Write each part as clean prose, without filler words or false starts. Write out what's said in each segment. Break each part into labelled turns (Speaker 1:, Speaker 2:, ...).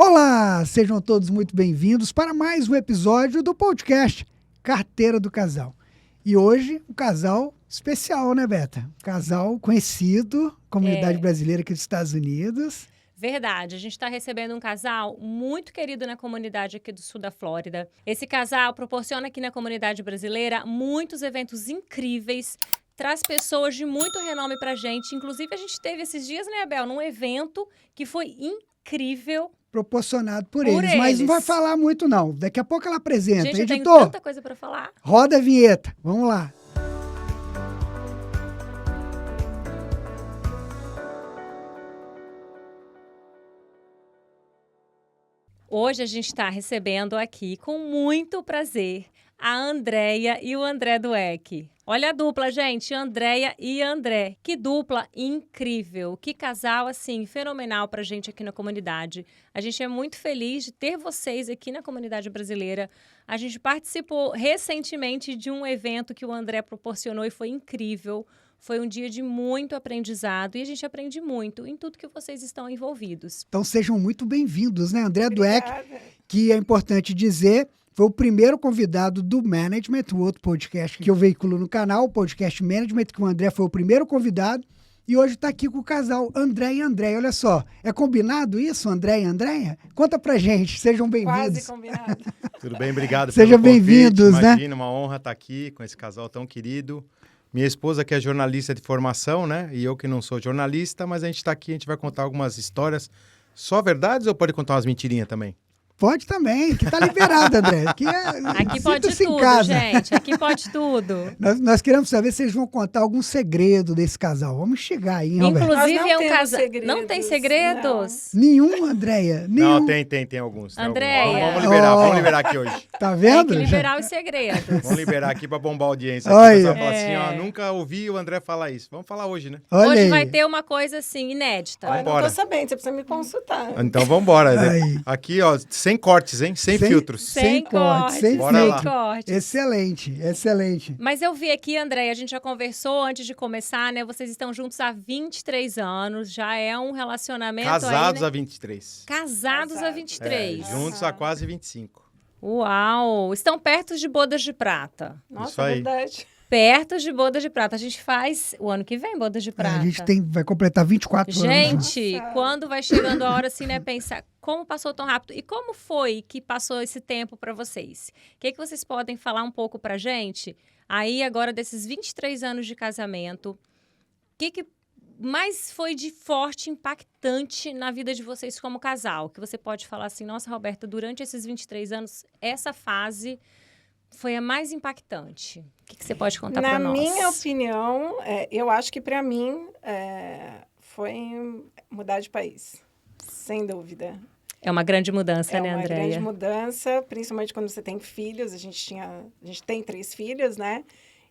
Speaker 1: Olá, sejam todos muito bem-vindos para mais um episódio do podcast Carteira do Casal. E hoje, um casal especial, né, Beta? Um casal conhecido, comunidade brasileira aqui dos Estados Unidos.
Speaker 2: Verdade, a gente está recebendo um casal muito querido na comunidade aqui do sul da Flórida. Esse casal proporciona aqui na comunidade brasileira muitos eventos incríveis, traz pessoas de muito renome pra gente. Inclusive, a gente teve esses dias, né, Abel, num evento que foi incrível.
Speaker 1: Proporcionado por eles, mas não vai falar muito não. Daqui a pouco ela apresenta.
Speaker 2: Gente,
Speaker 1: Editor,
Speaker 2: eu tenho tanta coisa para falar.
Speaker 1: Roda a vinheta, vamos lá.
Speaker 2: Hoje a gente está recebendo aqui, com muito prazer, a Andréia e o André Dweck. Olha a dupla, gente, Andréia e André. Que dupla incrível, que casal, assim, fenomenal pra gente aqui na comunidade. A gente é muito feliz de ter vocês aqui na comunidade brasileira. A gente participou recentemente de um evento que o André proporcionou e foi incrível. Foi um dia de muito aprendizado e a gente aprende muito em tudo que vocês estão envolvidos.
Speaker 1: Então sejam muito bem-vindos, né? André Dweck, que é importante dizer, foi o primeiro convidado do Management, o outro podcast que eu veiculo no canal, o podcast Management, que o André foi o primeiro convidado. E hoje está aqui com o casal André e Andréia. Olha só, é combinado isso, André e Andréia? Conta pra gente, sejam bem-vindos.
Speaker 3: Quase combinado.
Speaker 4: Tudo bem, obrigado
Speaker 1: Sejam
Speaker 4: pelo convite.
Speaker 1: bem-vindos, né?
Speaker 4: Imagina, uma honra estar aqui com esse casal tão querido. Minha esposa que é jornalista de formação, né? E eu que não sou jornalista, mas a gente está aqui, a gente vai contar algumas histórias. Só verdades ou pode contar umas mentirinhas também?
Speaker 1: Pode também, que tá liberado, André.
Speaker 2: Aqui pode
Speaker 1: Sinta-se em
Speaker 2: tudo,
Speaker 1: casa.
Speaker 2: gente. Aqui pode tudo.
Speaker 1: Nós queremos saber se eles vão contar algum segredo desse casal. Vamos chegar aí, hein, Roberto?
Speaker 2: Inclusive,
Speaker 3: Nós não
Speaker 2: é um
Speaker 3: temos
Speaker 2: casal.
Speaker 3: segredos,
Speaker 2: Não tem segredos?
Speaker 1: Nenhum, Andréia? Nenhum.
Speaker 4: Não, tem alguns. Tem
Speaker 2: Andréia.
Speaker 4: alguns.
Speaker 1: Oh.
Speaker 4: Vamos liberar aqui hoje.
Speaker 1: Tá
Speaker 2: Tem
Speaker 1: vendo?
Speaker 2: que liberar os segredos.
Speaker 4: Vamos liberar aqui para bombar a audiência.
Speaker 1: Olha.
Speaker 4: O pessoal fala assim, ó, nunca ouvi o André falar isso. Vamos falar hoje, né?
Speaker 1: Olha
Speaker 2: Hoje
Speaker 1: aí.
Speaker 2: vai ter uma coisa, assim, inédita.
Speaker 3: Olha, não
Speaker 4: Vambora.
Speaker 3: tô sabendo, você precisa me consultar.
Speaker 4: Então vamos embora.
Speaker 1: Aí.
Speaker 4: Aqui, ó, sem cortes, hein? Sem filtros.
Speaker 1: Sem corte, sem
Speaker 4: Bora
Speaker 1: filtro.
Speaker 4: lá.
Speaker 2: corte.
Speaker 1: Excelente, excelente.
Speaker 2: Mas eu vi aqui, André, a gente já conversou antes de começar, né? Vocês estão juntos há 23 anos, já é um relacionamento
Speaker 4: Casados
Speaker 2: aí, né?
Speaker 4: há 23.
Speaker 2: Casados há 23.
Speaker 4: Juntos há quase 25.
Speaker 2: Uau! Estão perto de bodas de prata.
Speaker 3: Nossa,
Speaker 4: Isso aí.
Speaker 3: é verdade.
Speaker 2: Perto de bodas de prata. A gente faz o ano que vem bodas de prata.
Speaker 1: A gente vai completar 24 anos.
Speaker 2: Gente,
Speaker 3: Nossa.
Speaker 2: quando vai chegando a hora, assim, né, pensar como passou tão rápido e como foi que passou esse tempo para vocês? O que vocês podem falar um pouco pra gente? Aí, agora, desses 23 anos de casamento, o que mais foi de forte, impactante na vida de vocês como casal? Que você pode falar assim, nossa, Roberta, durante esses 23 anos, essa fase foi a mais impactante. O que você pode contar pra nós?
Speaker 3: Na minha opinião, eu acho que para mim foi mudar de país. Sem dúvida.
Speaker 2: É uma grande mudança, né,
Speaker 3: É uma
Speaker 2: Andréia?
Speaker 3: grande mudança, principalmente quando você tem filhos. A gente tem 3 filhos, né?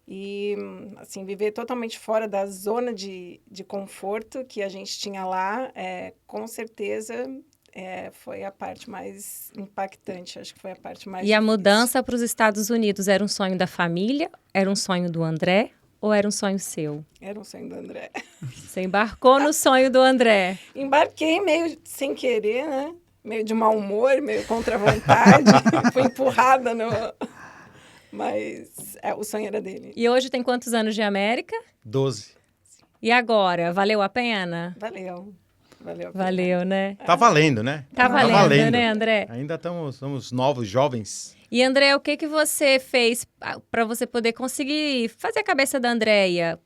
Speaker 3: E, assim, viver totalmente fora da zona de conforto que a gente tinha lá, com certeza, foi a parte mais impactante. Acho que foi a parte mais
Speaker 2: E a
Speaker 3: difícil.
Speaker 2: mudança para os Estados Unidos era um sonho da família? Era um sonho do André? Ou era um sonho seu?
Speaker 3: Era um sonho do André.
Speaker 2: Você embarcou no sonho do André.
Speaker 3: Embarquei meio sem querer, né? Meio de mau humor, meio contra a vontade. Fui empurrada no... Mas o sonho era dele.
Speaker 2: E hoje tem quantos anos de América?
Speaker 4: 12.
Speaker 2: E agora? Valeu a pena?
Speaker 3: Valeu. Valeu.
Speaker 2: Valeu, né?
Speaker 4: Tá valendo, né?
Speaker 2: Tá valendo, né, André?
Speaker 4: Ainda somos novos, jovens.
Speaker 2: E, André, o que você fez para você poder conseguir fazer a cabeça da Andréia?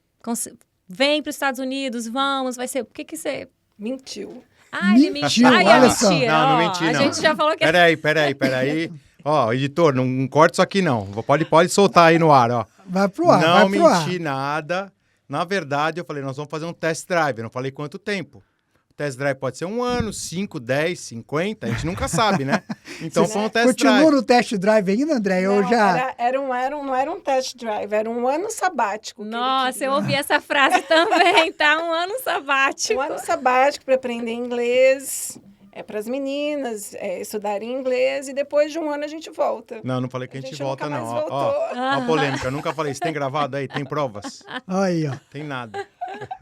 Speaker 2: Vem para os Estados Unidos, vamos, vai ser... O que você...
Speaker 3: Mentiu.
Speaker 2: Ah, ele
Speaker 1: Mentiu,
Speaker 2: mentiu.
Speaker 1: olha
Speaker 2: É
Speaker 1: só.
Speaker 2: mentira.
Speaker 4: Não
Speaker 2: Ó,
Speaker 4: menti,
Speaker 2: a
Speaker 4: não.
Speaker 2: gente já falou que...
Speaker 4: Peraí. Ó, editor, não corte isso aqui, não. Pode soltar aí no ar, ó.
Speaker 1: Vai pro ar,
Speaker 4: Não
Speaker 1: vai pro ar.
Speaker 4: menti nada. Na verdade, eu falei, nós vamos fazer um test drive. Eu não falei quanto tempo. O test drive pode ser 1 ano, 5, 10, 50. A gente nunca sabe, né? Então foi um test
Speaker 1: Continua
Speaker 4: drive.
Speaker 1: no test drive ainda, André? Eu
Speaker 3: Não,
Speaker 1: já...
Speaker 3: não era um test drive, era um ano sabático. que ele
Speaker 2: Nossa,
Speaker 3: queria.
Speaker 2: eu ouvi essa frase também, tá? Um ano sabático.
Speaker 3: Um ano sabático para aprender inglês, para as meninas estudarem inglês, e depois de um ano a gente volta.
Speaker 4: Não falei que a gente volta,
Speaker 3: nunca
Speaker 4: não.
Speaker 3: mais
Speaker 4: Ó,
Speaker 3: voltou.
Speaker 4: uma polêmica. Eu nunca falei isso. Tem gravado aí? Tem provas?
Speaker 1: Aí, ó.
Speaker 4: Tem nada.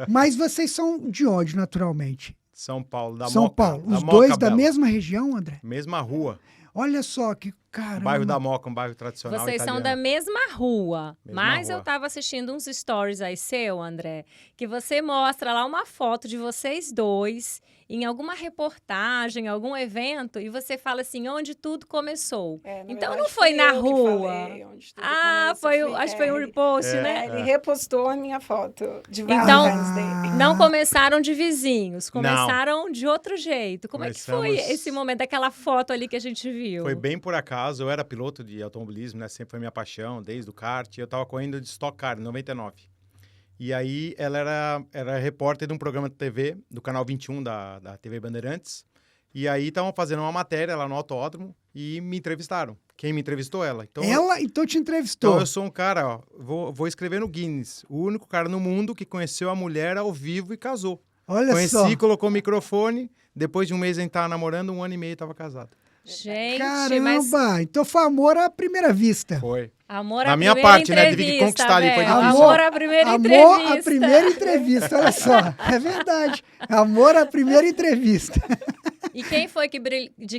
Speaker 1: Mas vocês são de onde, naturalmente?
Speaker 4: São Paulo, da
Speaker 1: São
Speaker 4: Moca.
Speaker 1: Paulo.
Speaker 4: Da
Speaker 1: Os
Speaker 4: Moca
Speaker 1: dois da
Speaker 4: Bela.
Speaker 1: mesma região, André?
Speaker 4: Mesma rua.
Speaker 1: Olha só, que
Speaker 4: O
Speaker 1: caramba.
Speaker 4: bairro da Moca, um bairro tradicional
Speaker 2: Vocês
Speaker 4: italiano.
Speaker 2: são da mesma rua,
Speaker 4: Mesma
Speaker 2: mas
Speaker 4: rua.
Speaker 2: eu tava assistindo uns stories aí seu, André, que você mostra lá uma foto de vocês dois em alguma reportagem, algum evento, e você fala assim, onde tudo começou.
Speaker 3: Na
Speaker 2: Então
Speaker 3: verdade,
Speaker 2: não foi
Speaker 3: fui
Speaker 2: na
Speaker 3: eu que
Speaker 2: rua.
Speaker 3: falei onde tudo
Speaker 2: Ah,
Speaker 3: começa.
Speaker 2: acho que foi um repost, né?
Speaker 3: Ele repostou a minha foto de
Speaker 2: Então,
Speaker 3: Valentine's Day.
Speaker 2: não começaram de vizinhos,
Speaker 4: Não.
Speaker 2: começaram de outro jeito. Como é que foi
Speaker 4: Começamos-
Speaker 2: esse momento, daquela foto ali que a gente viu?
Speaker 4: Foi bem por acaso, eu era piloto de automobilismo, né? Sempre foi minha paixão, desde o kart. Eu tava correndo de Stock Car, em 99. E aí ela era repórter de um programa de TV, do canal 21 da TV Bandeirantes. E aí estavam fazendo uma matéria lá no autódromo e me entrevistaram. Quem me entrevistou? Ela. Então,
Speaker 1: Ela então te entrevistou.
Speaker 4: Então eu sou um cara, ó, vou escrever no Guinness. O único cara no mundo que conheceu a mulher ao vivo e casou.
Speaker 1: Olha
Speaker 4: Conheci,
Speaker 1: só.
Speaker 4: colocou o microfone. Depois de um mês a gente tava namorando, 1 ano e meio tava casado.
Speaker 2: Gente,
Speaker 1: Caramba,
Speaker 2: mas
Speaker 1: então foi amor à primeira vista.
Speaker 4: Foi.
Speaker 2: amor
Speaker 4: Na
Speaker 2: à
Speaker 4: minha
Speaker 2: primeira
Speaker 4: parte, né? Tive que
Speaker 2: entrevista,
Speaker 4: conquistar ali, foi
Speaker 2: Bel.
Speaker 4: difícil.
Speaker 2: Amor à primeira
Speaker 1: Amor
Speaker 2: entrevista.
Speaker 1: à primeira entrevista, olha só. É verdade. Amor à primeira entrevista.
Speaker 2: E quem foi que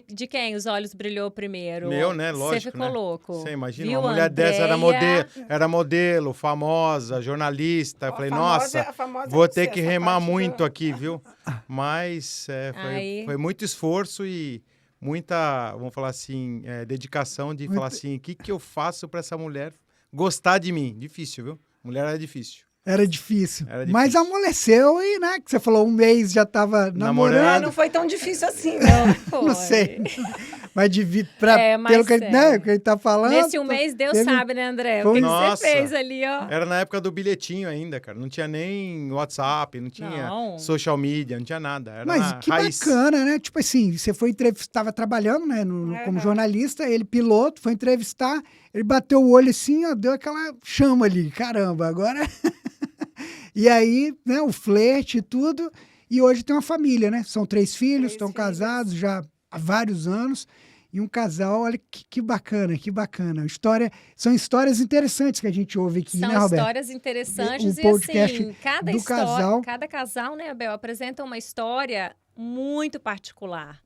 Speaker 2: de quem os olhos brilhou primeiro?
Speaker 4: Meu, né? Lógico,
Speaker 2: Você ficou
Speaker 4: né?
Speaker 2: louco.
Speaker 4: Você imagina,
Speaker 2: Viu,
Speaker 4: uma mulher dessa
Speaker 2: Andréia?
Speaker 4: era modelo, famosa, jornalista. Eu
Speaker 3: A
Speaker 4: falei,
Speaker 3: famosa-
Speaker 4: nossa,
Speaker 3: a famosa
Speaker 4: vou
Speaker 3: é
Speaker 4: ter
Speaker 3: você,
Speaker 4: que
Speaker 3: essa
Speaker 4: remar
Speaker 3: parte do-
Speaker 4: muito aqui, viu? Mas
Speaker 2: Aí-
Speaker 4: foi muito esforço e muita, vamos falar assim, dedicação de falar assim, o que eu faço para essa mulher gostar de mim? Difícil, viu? Mulher era difícil.
Speaker 1: Era difícil.
Speaker 4: Era
Speaker 1: Mas
Speaker 4: difícil.
Speaker 1: amoleceu e, né? Que você falou, um mês já tava
Speaker 3: Ah,
Speaker 1: namorando.
Speaker 3: não foi tão difícil assim, não.
Speaker 2: Foi.
Speaker 1: Não sei. Mas
Speaker 2: mas
Speaker 1: pelo que, né, que ele tá falando.
Speaker 2: Nesse um mês, Deus
Speaker 1: teve-
Speaker 2: sabe, né, André? O
Speaker 1: Foi-
Speaker 2: que
Speaker 4: Nossa.
Speaker 2: você fez ali, ó.
Speaker 4: Era na época do bilhetinho ainda, cara. Não tinha nem WhatsApp, não tinha
Speaker 2: Não.
Speaker 4: social media, não tinha nada. Era
Speaker 1: Mas
Speaker 4: na
Speaker 1: que
Speaker 4: raiz.
Speaker 1: bacana, né? Tipo assim, você foi entrevistar, estava trabalhando, né, como jornalista, ele piloto, foi entrevistar, ele bateu o olho assim, ó, deu aquela chama ali, caramba, agora... E aí, né, o flerte e tudo, e hoje tem uma família, né? São 3 filhos,
Speaker 3: 3
Speaker 1: estão
Speaker 3: filhos.
Speaker 1: casados já há vários anos, e um casal, olha que bacana, que bacana. São histórias interessantes que a gente ouve aqui,
Speaker 2: São
Speaker 1: né, Roberto?
Speaker 2: histórias interessantes
Speaker 1: O
Speaker 2: e
Speaker 1: podcast
Speaker 2: assim, cada
Speaker 1: do
Speaker 2: história,
Speaker 1: casal.
Speaker 2: cada casal, né, Abel, apresenta uma história muito particular.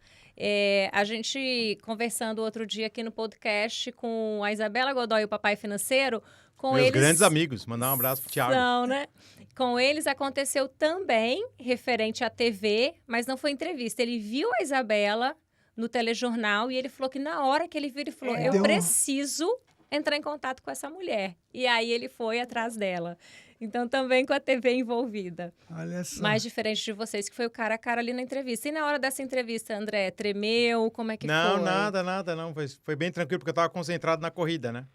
Speaker 2: A gente conversando outro dia aqui no podcast com a Isabela Godoy e o Papai Financeiro, com
Speaker 4: Meus
Speaker 2: eles
Speaker 4: grandes amigos. Mandar um abraço pro Thiago.
Speaker 2: são, né? Com eles aconteceu também referente à TV, mas não foi entrevista. Ele viu a Isabela no telejornal e ele falou que na hora que ele viu, ele falou, eu
Speaker 1: Deu um-
Speaker 2: preciso entrar em contato com essa mulher. E aí ele foi atrás dela. Então também com a TV envolvida.
Speaker 1: Olha só.
Speaker 2: Mais diferente de vocês, que foi o cara a cara ali na entrevista. E na hora dessa entrevista, André, tremeu? Como é que
Speaker 4: Não,
Speaker 2: foi?
Speaker 4: nada, não. Foi bem tranquilo, porque eu tava concentrado na corrida, né?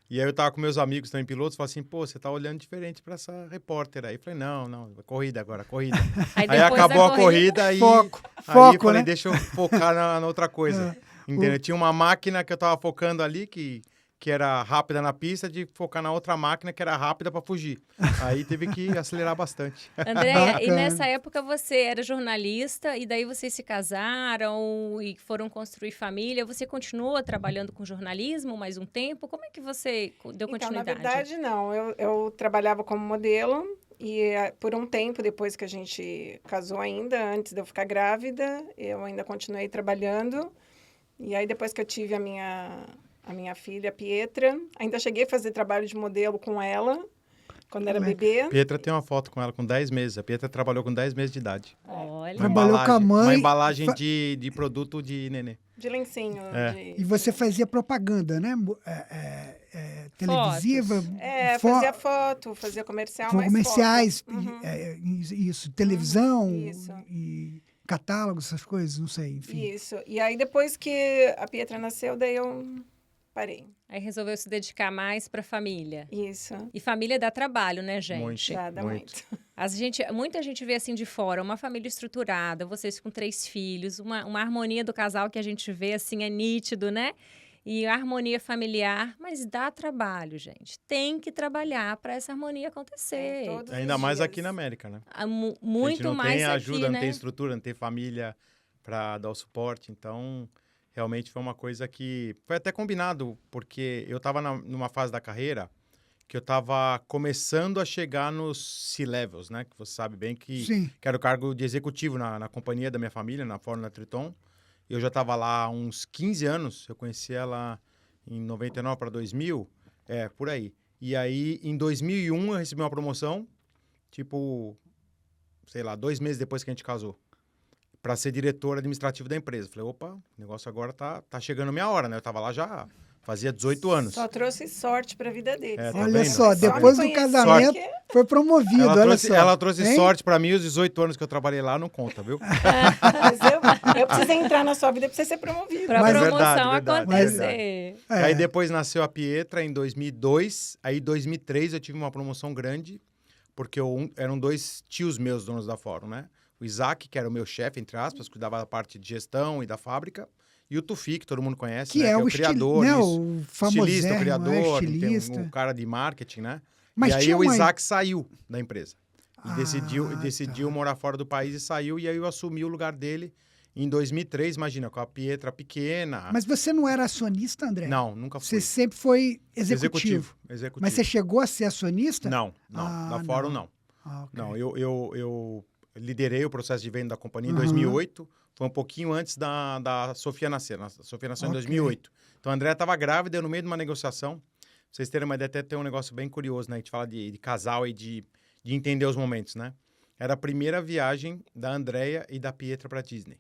Speaker 4: E aí eu tava com meus amigos também pilotos, falaram assim, pô, você tá olhando diferente pra essa repórter aí. Eu falei, não, corrida agora, corrida. Aí
Speaker 2: depois da
Speaker 4: acabou a corrida e
Speaker 1: Foco,
Speaker 4: aí
Speaker 1: foco,
Speaker 4: eu falei,
Speaker 1: né?
Speaker 4: deixa eu focar na outra coisa. Entendeu? Tinha uma máquina que eu tava focando ali, que era rápida na pista, de focar na outra máquina que era rápida pra fugir. Aí teve que acelerar bastante.
Speaker 2: Andréia, e
Speaker 1: Bacana.
Speaker 2: nessa época você era jornalista e daí vocês se casaram e foram construir família. Você continua trabalhando com jornalismo mais um tempo? Como é que você deu
Speaker 3: Então, na
Speaker 2: continuidade?
Speaker 3: verdade, não. Eu trabalhava como modelo e por um tempo, depois que a gente casou ainda, antes de eu ficar grávida, eu ainda continuei trabalhando. E aí, depois que eu tive a minha filha, a Pietra, ainda cheguei a fazer trabalho de modelo com ela, quando era bebê.
Speaker 4: Pietra tem uma foto com ela com 10 meses. A Pietra trabalhou com 10 meses de idade.
Speaker 2: Olha,
Speaker 1: Trabalhou com a mãe.
Speaker 4: Uma embalagem de produto de nenê.
Speaker 3: De lencinho.
Speaker 4: É.
Speaker 1: E você fazia propaganda, né? Televisiva.
Speaker 3: Fazia foto, fazia comercial, mais
Speaker 1: comerciais,
Speaker 3: foto. Uhum.
Speaker 1: isso, televisão,
Speaker 3: Isso.
Speaker 1: e catálogos, essas coisas, não sei, enfim.
Speaker 3: Isso. E aí, depois que a Pietra nasceu, daí eu parei.
Speaker 2: aí resolveu se dedicar mais para a família.
Speaker 3: Isso.
Speaker 2: E família dá trabalho, né, gente?
Speaker 4: Muito.
Speaker 3: Dá muito.
Speaker 2: Muita gente vê assim de fora, uma família estruturada, vocês com 3 filhos, uma harmonia do casal que a gente vê assim, é nítido, né? E a harmonia familiar, mas dá trabalho, gente. Tem que trabalhar para essa harmonia acontecer.
Speaker 3: Todos os
Speaker 4: Ainda mais
Speaker 3: dias.
Speaker 4: aqui na América, né?
Speaker 2: Ah,
Speaker 4: A gente
Speaker 2: muito
Speaker 4: não
Speaker 2: mais
Speaker 4: tem
Speaker 2: aqui,
Speaker 4: ajuda,
Speaker 2: né?
Speaker 4: não tem estrutura, não tem família para dar o suporte. Então, realmente foi uma coisa que foi até combinado, porque eu estava numa fase da carreira que eu estava começando a chegar nos C-Levels, né? Que você sabe bem que era o cargo de executivo na companhia da minha família, na Fórmula Triton. Eu já estava lá há uns 15 anos, eu conheci ela em 99 para 2000, por aí. E aí, em 2001, eu recebi uma promoção, tipo, sei lá, 2 meses depois que a gente casou, para ser diretor administrativo da empresa. Falei, opa, o negócio agora tá chegando a minha hora, né? Eu estava lá já fazia 18 anos.
Speaker 3: Só trouxe sorte para a vida dele.
Speaker 4: Tá
Speaker 1: Olha
Speaker 4: vendo?
Speaker 1: só, depois do casamento, foi promovido,
Speaker 4: Ela trouxe sorte para mim, os 18 anos que eu trabalhei lá não conta, viu?
Speaker 3: Mas eu preciso entrar na sua vida para você ser promovido.
Speaker 2: Para a promoção
Speaker 4: verdade.
Speaker 2: acontecer.
Speaker 4: Aí depois nasceu a Pietra em 2002, aí em 2003 eu tive uma promoção grande, porque eram 2 tios meus donos da Fórum, né? O Isaac, que era o meu chefe, entre aspas, cuidava da parte de gestão e da fábrica, e o Tufi, que todo mundo conhece,
Speaker 1: que
Speaker 4: né?
Speaker 1: é
Speaker 4: Que é o criador,
Speaker 1: né? O
Speaker 4: estilista, o criador,
Speaker 1: estilista.
Speaker 4: tem o cara de marketing, né?
Speaker 1: Mas
Speaker 4: e aí o Isaac saiu da empresa e decidiu morar fora do país e saiu, e aí eu assumi o lugar dele em 2003, imagina, com a Pietra pequena.
Speaker 1: Mas você não era acionista, André?
Speaker 4: Não, nunca fui.
Speaker 1: Você sempre foi executivo.
Speaker 4: Executivo.
Speaker 1: Mas você chegou a ser acionista?
Speaker 4: Não. Da Fórum, não.
Speaker 1: Okay.
Speaker 4: Não, eu liderei o processo de venda da companhia em 2008, foi um pouquinho antes da Sofia nascer. A Sofia nasceu em 2008. Então, a Andréa estava grávida, eu no meio de uma negociação. Pra vocês terem uma ideia, até tem um negócio bem curioso, né? A gente fala de casal e de entender os momentos, né? Era a primeira viagem da Andréia e da Pietra para Disney.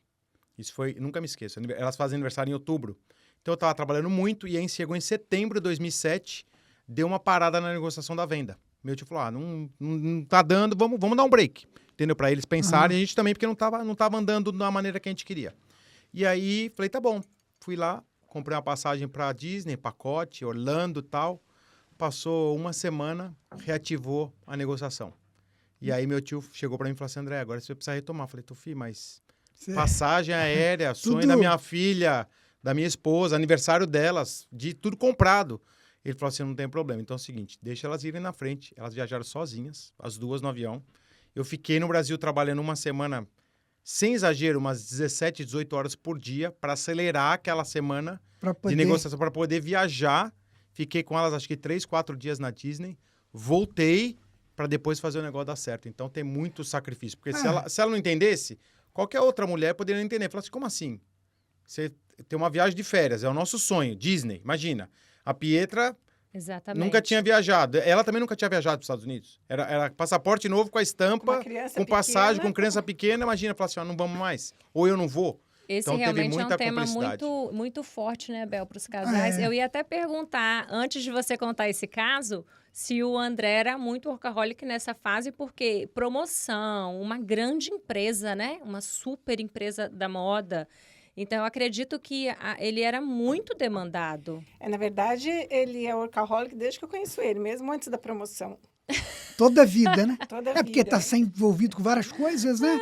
Speaker 4: Isso foi, nunca me esqueço, elas fazem aniversário em outubro. Então, eu estava trabalhando muito e aí chegou em setembro de 2007, deu uma parada na negociação da venda. Meu tio falou, não tá dando, vamos dar um break. Entendeu? Para eles pensarem, a gente também, porque não tava andando da maneira que a gente queria. E aí, falei, tá bom. Fui lá, comprei uma passagem para Disney, pacote, Orlando e tal. Passou uma semana, reativou a negociação. E aí, meu tio chegou para mim e falou assim, André, agora você precisa retomar. Falei, Tufi, mas passagem aérea, sonho da minha filha, da minha esposa, aniversário delas, de tudo comprado. Ele falou assim, não tem problema. Então é o seguinte, deixa elas irem na frente. Elas viajaram sozinhas, as duas no avião. Eu fiquei no Brasil trabalhando uma semana, sem exagero, umas 17, 18 horas por dia, para acelerar aquela semana de negociação, para poder viajar. Fiquei com elas, acho que 3, 4 dias na Disney. Voltei para depois fazer o negócio dar certo. Então, tem muito sacrifício. Porque se ela não entendesse, qualquer outra mulher poderia não entender. Falar assim, como assim? Você tem uma viagem de férias, é o nosso sonho. Disney, imagina. A Pietra...
Speaker 2: Exatamente.
Speaker 4: Nunca tinha viajado. Ela também nunca tinha viajado para os Estados Unidos. Era passaporte novo com a estampa, com passagem, com criança pequena. Imagina, falar assim, não vamos mais. Ou eu não vou.
Speaker 2: Esse
Speaker 4: então,
Speaker 2: realmente é um tema muito forte, né, Bel, para os casais. Eu ia até perguntar, antes de você contar esse caso, se o André era muito workaholic nessa fase, porque promoção, uma grande empresa, né? Uma super empresa da moda. Então, eu acredito que ele era muito demandado.
Speaker 3: Na verdade, ele é workaholic desde que eu conheço ele, mesmo antes da promoção.
Speaker 1: Toda a vida, né?
Speaker 3: Toda a vida.
Speaker 1: Porque está sempre envolvido com várias coisas, né?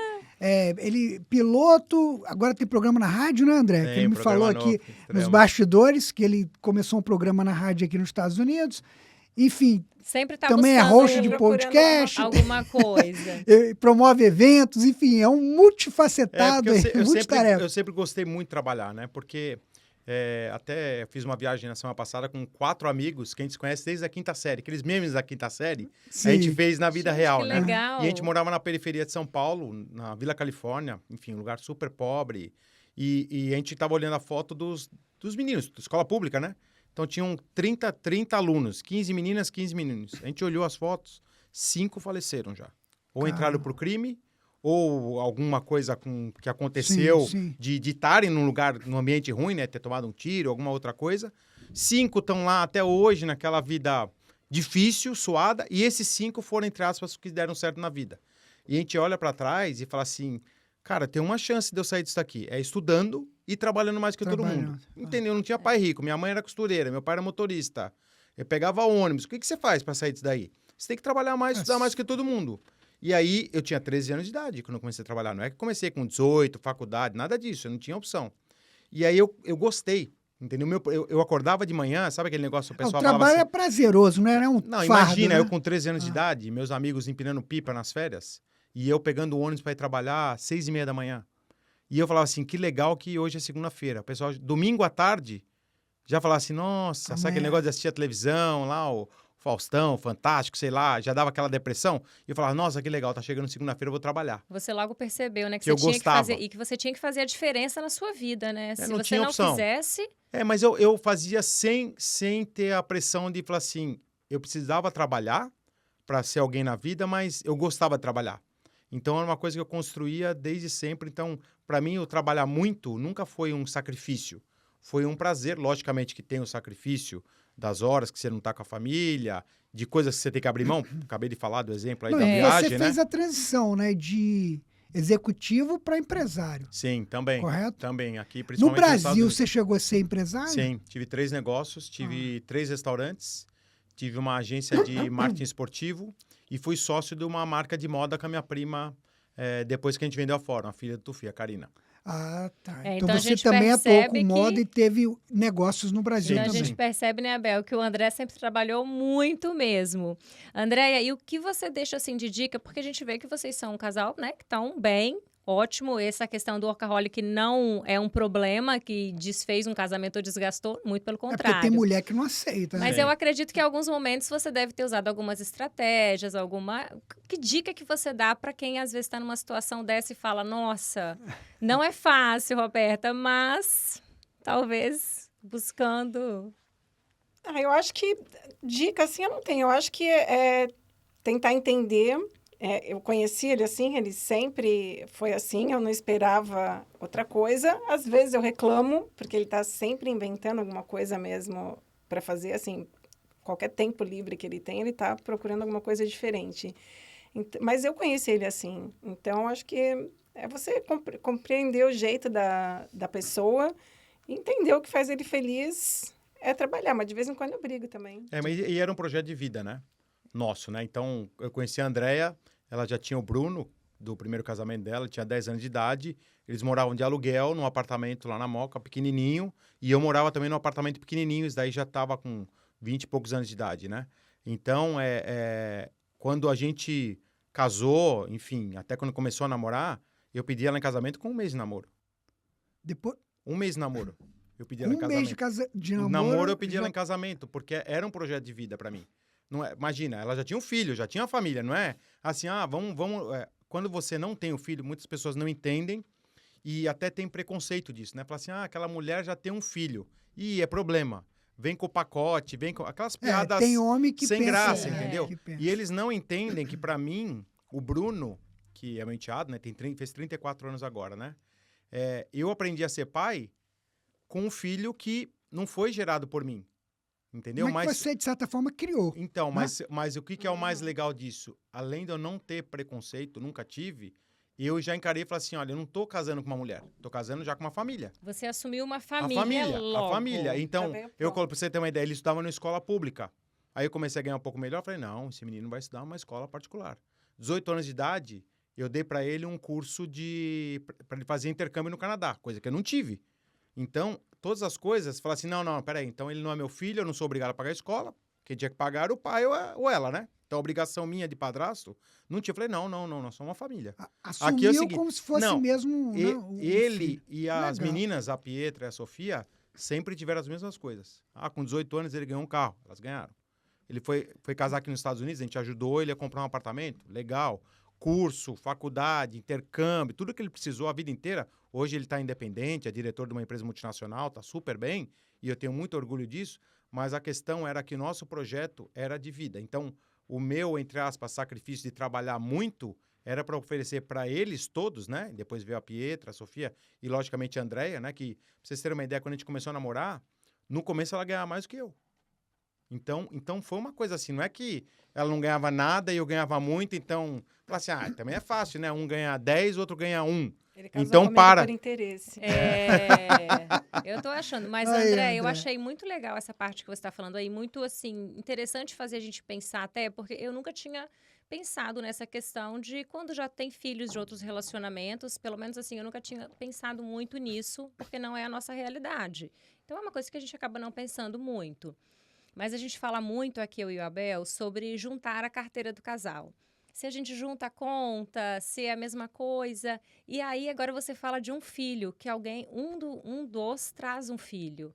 Speaker 1: Ele, piloto, agora tem programa na rádio, né, André? Que ele me falou aqui nos bastidores, que ele começou um programa na rádio aqui nos Estados Unidos. Enfim,
Speaker 2: sempre tá
Speaker 1: também é host de podcast.
Speaker 2: Alguma coisa.
Speaker 1: Promove eventos, enfim, é um multifacetado,
Speaker 4: eu sempre gostei muito de trabalhar, né? Porque até fiz uma viagem na semana passada com 4 amigos que a gente se conhece desde a 5ª série. Aqueles memes da 5ª série, a gente fez na vida real,
Speaker 2: que
Speaker 4: né?
Speaker 2: legal.
Speaker 4: E a gente morava na periferia de São Paulo, na Vila Califórnia, enfim, um lugar super pobre. E a gente estava olhando a foto dos meninos, da escola pública, né? Então, tinham 30 alunos, 15 meninas, 15 meninos. A gente olhou as fotos, 5 faleceram já. Ou entraram para o crime, ou alguma coisa que aconteceu de estarem num ambiente ruim, né? Ter tomado um tiro, alguma outra coisa. 5 estão lá até hoje, naquela vida difícil, suada, e esses 5 foram, entre aspas, que deram certo na vida. E a gente olha para trás e fala assim, cara, tem uma chance de eu sair disso daqui. É estudando e trabalhando mais que todo mundo. Entendeu? Eu não tinha pai rico. Minha mãe era costureira, meu pai era motorista. Eu pegava ônibus. O que você faz para sair disso daí? Você tem que trabalhar mais, estudar mais que todo mundo. E aí, eu tinha 13 anos de idade quando eu comecei a trabalhar. Não é que comecei com 18, faculdade, nada disso. Eu não tinha opção. E aí, eu gostei. Entendeu? Eu acordava de manhã, sabe aquele negócio? O pessoal falava assim,
Speaker 1: trabalho é prazeroso, não é um
Speaker 4: não,
Speaker 1: fardo,
Speaker 4: imagina,
Speaker 1: né?
Speaker 4: eu com 13 anos de idade, meus amigos empinando pipa nas férias, e eu pegando o ônibus para ir trabalhar às 6h30 da manhã. E eu falava assim, que legal que hoje é segunda-feira. O pessoal, domingo à tarde, já falava assim, nossa, sabe aquele negócio de assistir a televisão lá, o Faustão, Fantástico, sei lá, já dava aquela depressão. E eu falava, nossa, que legal, tá chegando segunda-feira, eu vou trabalhar.
Speaker 2: Você logo percebeu, né?
Speaker 4: Que eu gostava.
Speaker 2: E que você tinha que fazer a diferença na sua vida, né? Se
Speaker 4: não
Speaker 2: você
Speaker 4: tinha
Speaker 2: não
Speaker 4: opção.
Speaker 2: quisesse...
Speaker 4: Mas eu fazia sem ter a pressão de falar assim, eu precisava trabalhar para ser alguém na vida, mas eu gostava de trabalhar. Então, era uma coisa que eu construía desde sempre. Então, para mim, o trabalhar muito nunca foi um sacrifício. Foi um prazer, logicamente, que tem o sacrifício das horas que você não está com a família, de coisas que você tem que abrir mão. Acabei de falar do exemplo aí da viagem,
Speaker 1: você
Speaker 4: né?
Speaker 1: fez a transição, né, de executivo para empresário.
Speaker 4: Sim, também.
Speaker 1: Correto?
Speaker 4: Também, aqui,
Speaker 1: No
Speaker 4: principalmente nos Estados
Speaker 1: Brasil,
Speaker 4: Unidos.
Speaker 1: você chegou a ser empresário?
Speaker 4: Sim, tive 3 negócios, tive 3 restaurantes, tive uma agência de marketing esportivo e fui sócio de uma marca de moda com a minha prima, depois que a gente vendeu a Fórum, a filha do Tufi, a Karina.
Speaker 1: Ah, tá.
Speaker 2: Então
Speaker 1: Então
Speaker 2: a
Speaker 1: você
Speaker 2: gente
Speaker 1: também atuou
Speaker 2: percebe
Speaker 1: com moda
Speaker 2: que-
Speaker 1: e teve negócios no Brasil
Speaker 2: Então, a
Speaker 1: também.
Speaker 2: gente percebe, né, Abel, que o André sempre trabalhou muito mesmo. Andréia, e o que você deixa, assim, de dica? Porque a gente vê que vocês são um casal, né, que estão bem, ótimo. Essa questão do workaholic não é um problema que desfez um casamento ou desgastou, muito pelo
Speaker 1: É porque
Speaker 2: contrário.
Speaker 1: tem mulher que não aceita, né?
Speaker 2: Mas
Speaker 4: Sim.
Speaker 2: eu acredito que em alguns momentos você deve ter usado algumas estratégias, Que dica que você dá para quem às vezes está numa situação dessa e fala, nossa, não é fácil, Roberta, mas talvez buscando...
Speaker 3: Eu acho que dica, assim, eu não tenho. Eu acho que é tentar entender. Eu conheci ele assim, ele sempre foi assim, eu não esperava outra coisa. Às vezes eu reclamo, porque ele está sempre inventando alguma coisa mesmo para fazer, assim, qualquer tempo livre que ele tem, ele está procurando alguma coisa diferente. Mas eu conheci ele assim, então acho que é você compreender o jeito da pessoa, entender o que faz ele feliz, é trabalhar, mas de vez em quando eu brigo também.
Speaker 4: Mas e era um projeto de vida, né? Nosso, né? Então, eu conheci a Andrea, ela já tinha o Bruno, do primeiro casamento dela, tinha 10 anos de idade. Eles moravam de aluguel num apartamento lá na Moca, pequenininho. E eu morava também num apartamento pequenininho, isso daí já estava com 20 e poucos anos de idade, né? Então, quando a gente casou, enfim, até quando começou a namorar, eu pedi ela em casamento com 1 mês de namoro.
Speaker 1: Depois,
Speaker 4: 1 mês de namoro. Eu pedi ela em
Speaker 1: 1
Speaker 4: casamento.
Speaker 1: mês de
Speaker 4: No
Speaker 1: namoro...
Speaker 4: namoro eu pedi
Speaker 1: já-
Speaker 4: ela em casamento, porque era um projeto de vida para mim. Não é, imagina, ela já tinha um filho, já tinha uma família, não é? Assim, vamos... quando você não tem um filho, muitas pessoas não entendem e até tem preconceito disso, né? Fala assim, aquela mulher já tem um filho. E é problema. Vem com o pacote, vem com... Aquelas piadas
Speaker 1: tem homem que
Speaker 4: sem
Speaker 1: pensa,
Speaker 4: graça,
Speaker 2: é,
Speaker 4: entendeu?
Speaker 1: que pensa.
Speaker 4: E eles não entendem que, para mim, o Bruno, que é meu enteado, né? Fez 34 anos agora, né? Eu aprendi a ser pai com um filho que não foi gerado por mim. Entendeu?
Speaker 1: Mas que você, de certa forma, criou.
Speaker 4: Então,
Speaker 1: né?
Speaker 4: mas o que é o mais legal disso? Além de eu não ter preconceito, nunca tive, eu já encarei e falei assim, olha, eu não tô casando com uma mulher, tô casando já com uma família.
Speaker 2: Você assumiu uma
Speaker 4: A
Speaker 2: família logo.
Speaker 4: a família. Então,
Speaker 3: veio
Speaker 4: pra
Speaker 3: pronto.
Speaker 4: você ter uma ideia, ele estudava numa escola pública. Aí eu comecei a ganhar um pouco melhor, falei, não, esse menino vai estudar numa escola particular. 18 anos de idade, eu dei para ele um curso para ele fazer intercâmbio no Canadá, coisa que eu não tive. Então, todas as coisas, falar assim, não, peraí, então ele não é meu filho, eu não sou obrigado a pagar a escola, quem tinha que pagar era o pai ou ela, né? Então, a obrigação minha de padrasto, não tinha. Eu falei, não, nós somos uma família.
Speaker 1: Assumiu
Speaker 4: Aqui é o seguinte,
Speaker 1: como se fosse
Speaker 4: não,
Speaker 1: mesmo... né, o
Speaker 4: Ele
Speaker 1: filho.
Speaker 4: e as
Speaker 1: Legal.
Speaker 4: meninas, a Pietra e a Sofia, sempre tiveram as mesmas coisas. Com 18 anos ele ganhou um carro, elas ganharam. Ele foi casar aqui nos Estados Unidos, a gente ajudou ele a comprar um apartamento, legal. Curso, faculdade, intercâmbio, tudo que ele precisou a vida inteira. Hoje ele está independente, é diretor de uma empresa multinacional, está super bem, e eu tenho muito orgulho disso, mas a questão era que nosso projeto era de vida. Então, o meu, entre aspas, sacrifício de trabalhar muito era para oferecer para eles todos, né? Depois veio a Pietra, a Sofia e, logicamente, a Andrea, né? Que, pra vocês terem uma ideia, quando a gente começou a namorar, no começo ela ganhava mais do que eu. Então foi uma coisa assim, não é que ela não ganhava nada e eu ganhava muito, então, fala assim, também é fácil, né? Um ganha 10, outro ganha 1.
Speaker 3: Ele casou
Speaker 4: Então,
Speaker 3: comigo
Speaker 4: para.
Speaker 3: por interesse.
Speaker 2: Eu tô achando. Mas,
Speaker 1: Aí,
Speaker 2: André, eu
Speaker 1: André.
Speaker 2: achei muito legal essa parte que você está falando aí. Muito, assim, interessante fazer a gente pensar até, porque eu nunca tinha pensado nessa questão de quando já tem filhos de outros relacionamentos, pelo menos assim, eu nunca tinha pensado muito nisso, porque não é a nossa realidade. Então, é uma coisa que a gente acaba não pensando muito. Mas a gente fala muito aqui, eu e o Abel, sobre juntar a carteira do casal. Se a gente junta a conta, se é a mesma coisa. E aí, agora você fala de um filho, que alguém, um dos traz um filho.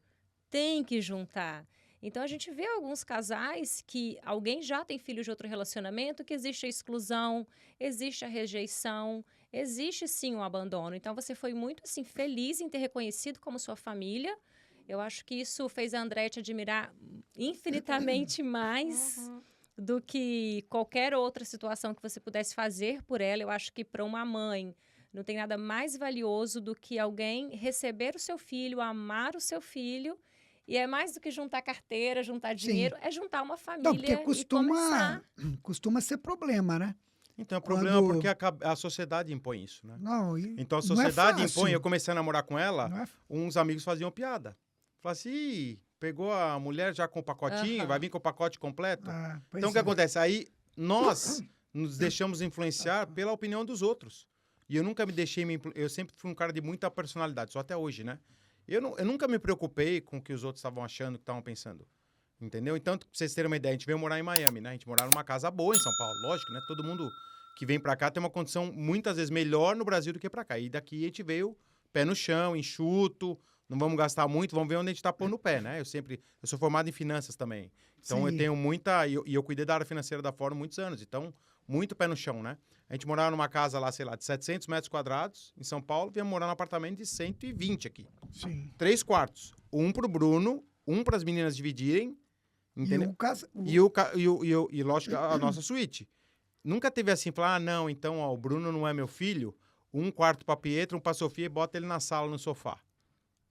Speaker 2: Tem que juntar. Então, a gente vê alguns casais que alguém já tem filho de outro relacionamento, que existe a exclusão, existe a rejeição, existe sim o abandono. Então, você foi muito assim, feliz em ter reconhecido como sua família. Eu acho que isso fez a Andréia te admirar infinitamente mais do que qualquer outra situação que você pudesse fazer por ela. Eu acho que para uma mãe não tem nada mais valioso do que alguém receber o seu filho, amar o seu filho. E é mais do que juntar carteira, juntar dinheiro, é juntar uma família.
Speaker 1: Não, porque
Speaker 2: e começar.
Speaker 1: costuma ser problema, né?
Speaker 4: Então, é problema porque a sociedade impõe isso, né?
Speaker 1: Não,
Speaker 4: então, a
Speaker 1: não é
Speaker 4: sociedade
Speaker 1: fácil.
Speaker 4: impõe. Eu comecei a namorar com ela,
Speaker 1: Não é-
Speaker 4: uns amigos faziam piada. Falaram assim, "Ih, pegou a mulher já com o pacotinho, vai vir com o pacote completo?"
Speaker 1: Ah, pois
Speaker 4: Então, o que
Speaker 1: é.
Speaker 4: acontece? Aí, nós nos deixamos influenciar pela opinião dos outros. E eu nunca me deixei... Eu sempre fui um cara de muita personalidade, só até hoje, né? Eu nunca me preocupei com o que os outros estavam achando, que estavam pensando. Entendeu? Então, pra vocês terem uma ideia, a gente veio morar em Miami, né? A gente morava numa casa boa em São Paulo, lógico, né? Todo mundo que vem pra cá tem uma condição muitas vezes melhor no Brasil do que pra cá. E daqui a gente veio pé no chão, enxuto, não vamos gastar muito, vamos ver onde a gente tá pondo o pé, né? Eu sou formado em finanças também. Então,
Speaker 1: Sim.
Speaker 4: eu tenho muita... E eu cuidei da área financeira da Fórum muitos anos. Então, muito pé no chão, né? A gente morava numa casa lá, sei lá, de 700 metros quadrados, em São Paulo, vinha morar num apartamento de 120 aqui.
Speaker 1: Sim.
Speaker 4: 3 quartos. Um pro Bruno, um para as meninas dividirem, entendeu? E lógico, a nossa suíte. Nunca teve assim, falar, não, então, ó, o Bruno não é meu filho, um quarto pra Pietra, um pra Sofia e bota ele na sala, no sofá.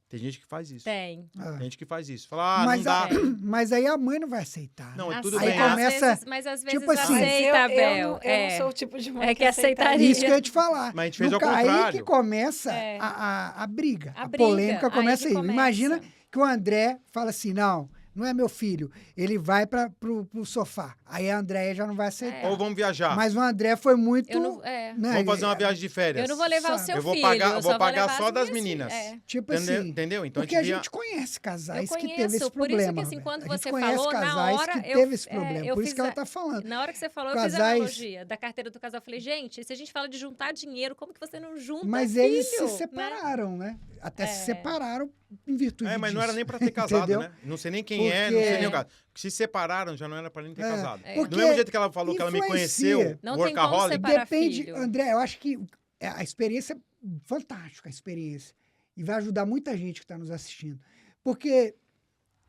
Speaker 4: Tem gente que faz isso.
Speaker 2: Tem.
Speaker 4: Tem gente que faz isso. Fala,
Speaker 1: mas,
Speaker 4: não dá.
Speaker 1: mas aí a mãe não vai aceitar.
Speaker 4: Não,
Speaker 1: né?
Speaker 4: é tudo
Speaker 1: Aí
Speaker 4: bem.
Speaker 1: começa,
Speaker 2: Mas às vezes
Speaker 1: tipo assim,
Speaker 2: aceita, Abel.
Speaker 3: Eu não sou o tipo de mãe
Speaker 2: É que aceitaria.
Speaker 1: Isso que eu ia te falar.
Speaker 4: Mas a gente fez ao
Speaker 1: Aí
Speaker 4: contrário.
Speaker 1: que começa
Speaker 2: É.
Speaker 1: a briga.
Speaker 2: A
Speaker 1: A
Speaker 2: briga.
Speaker 1: polêmica
Speaker 2: Aí
Speaker 1: começa
Speaker 2: que
Speaker 1: aí.
Speaker 2: começa.
Speaker 1: Imagina que o André fala assim, não é meu filho. Ele vai pro sofá. Aí a Andréia já não vai aceitar.
Speaker 4: Ou vamos viajar.
Speaker 1: Mas o André foi muito...
Speaker 2: Eu não,
Speaker 1: né,
Speaker 4: Vamos fazer uma viagem de férias.
Speaker 2: eu não vou levar o
Speaker 1: Sabe?
Speaker 2: seu
Speaker 4: Eu vou
Speaker 2: filho.
Speaker 4: pagar-
Speaker 2: eu
Speaker 4: vou
Speaker 2: só
Speaker 4: pagar
Speaker 2: levar
Speaker 4: só
Speaker 2: as
Speaker 4: das
Speaker 2: minhas
Speaker 4: meninas.
Speaker 2: filhas.
Speaker 1: Tipo
Speaker 4: Entendeu?
Speaker 1: assim...
Speaker 4: Entendeu? Então
Speaker 1: Porque
Speaker 4: a
Speaker 1: a
Speaker 4: gente via...
Speaker 1: gente conhece casais
Speaker 2: Eu
Speaker 1: que teve esse
Speaker 2: conheço, por
Speaker 1: problema.
Speaker 2: isso que assim,
Speaker 1: Roberto.
Speaker 2: quando
Speaker 1: A gente
Speaker 2: você
Speaker 1: conhece
Speaker 2: falou, na
Speaker 1: casais
Speaker 2: hora
Speaker 1: que
Speaker 2: eu-
Speaker 1: teve esse
Speaker 2: é,
Speaker 1: problema.
Speaker 2: eu
Speaker 1: Por isso
Speaker 2: fiz
Speaker 1: que ela
Speaker 2: a-
Speaker 1: tá falando.
Speaker 2: Na hora que você falou, eu fiz a
Speaker 1: Casais-
Speaker 2: analogia da carteira do casal. Eu falei, gente, se a gente fala de juntar dinheiro, como que você não junta
Speaker 1: Mas
Speaker 2: filho?
Speaker 1: eles se
Speaker 2: né?
Speaker 1: separaram, né? Até se separaram em virtude disso.
Speaker 4: mas não era nem pra ter casado,
Speaker 1: Entendeu?
Speaker 4: né? Não sei nem quem não sei nem o
Speaker 2: Porque-
Speaker 4: caso. Porque se separaram, já não era pra nem ter casado.
Speaker 1: porque
Speaker 4: Do mesmo jeito que ela falou que ela me
Speaker 1: influencia.
Speaker 4: conheceu,
Speaker 2: Não tem como
Speaker 4: workaholic,
Speaker 2: separar.
Speaker 1: Depende,
Speaker 2: filho.
Speaker 1: André, eu acho que a experiência é fantástica, a experiência. E vai ajudar muita gente que está nos assistindo. Porque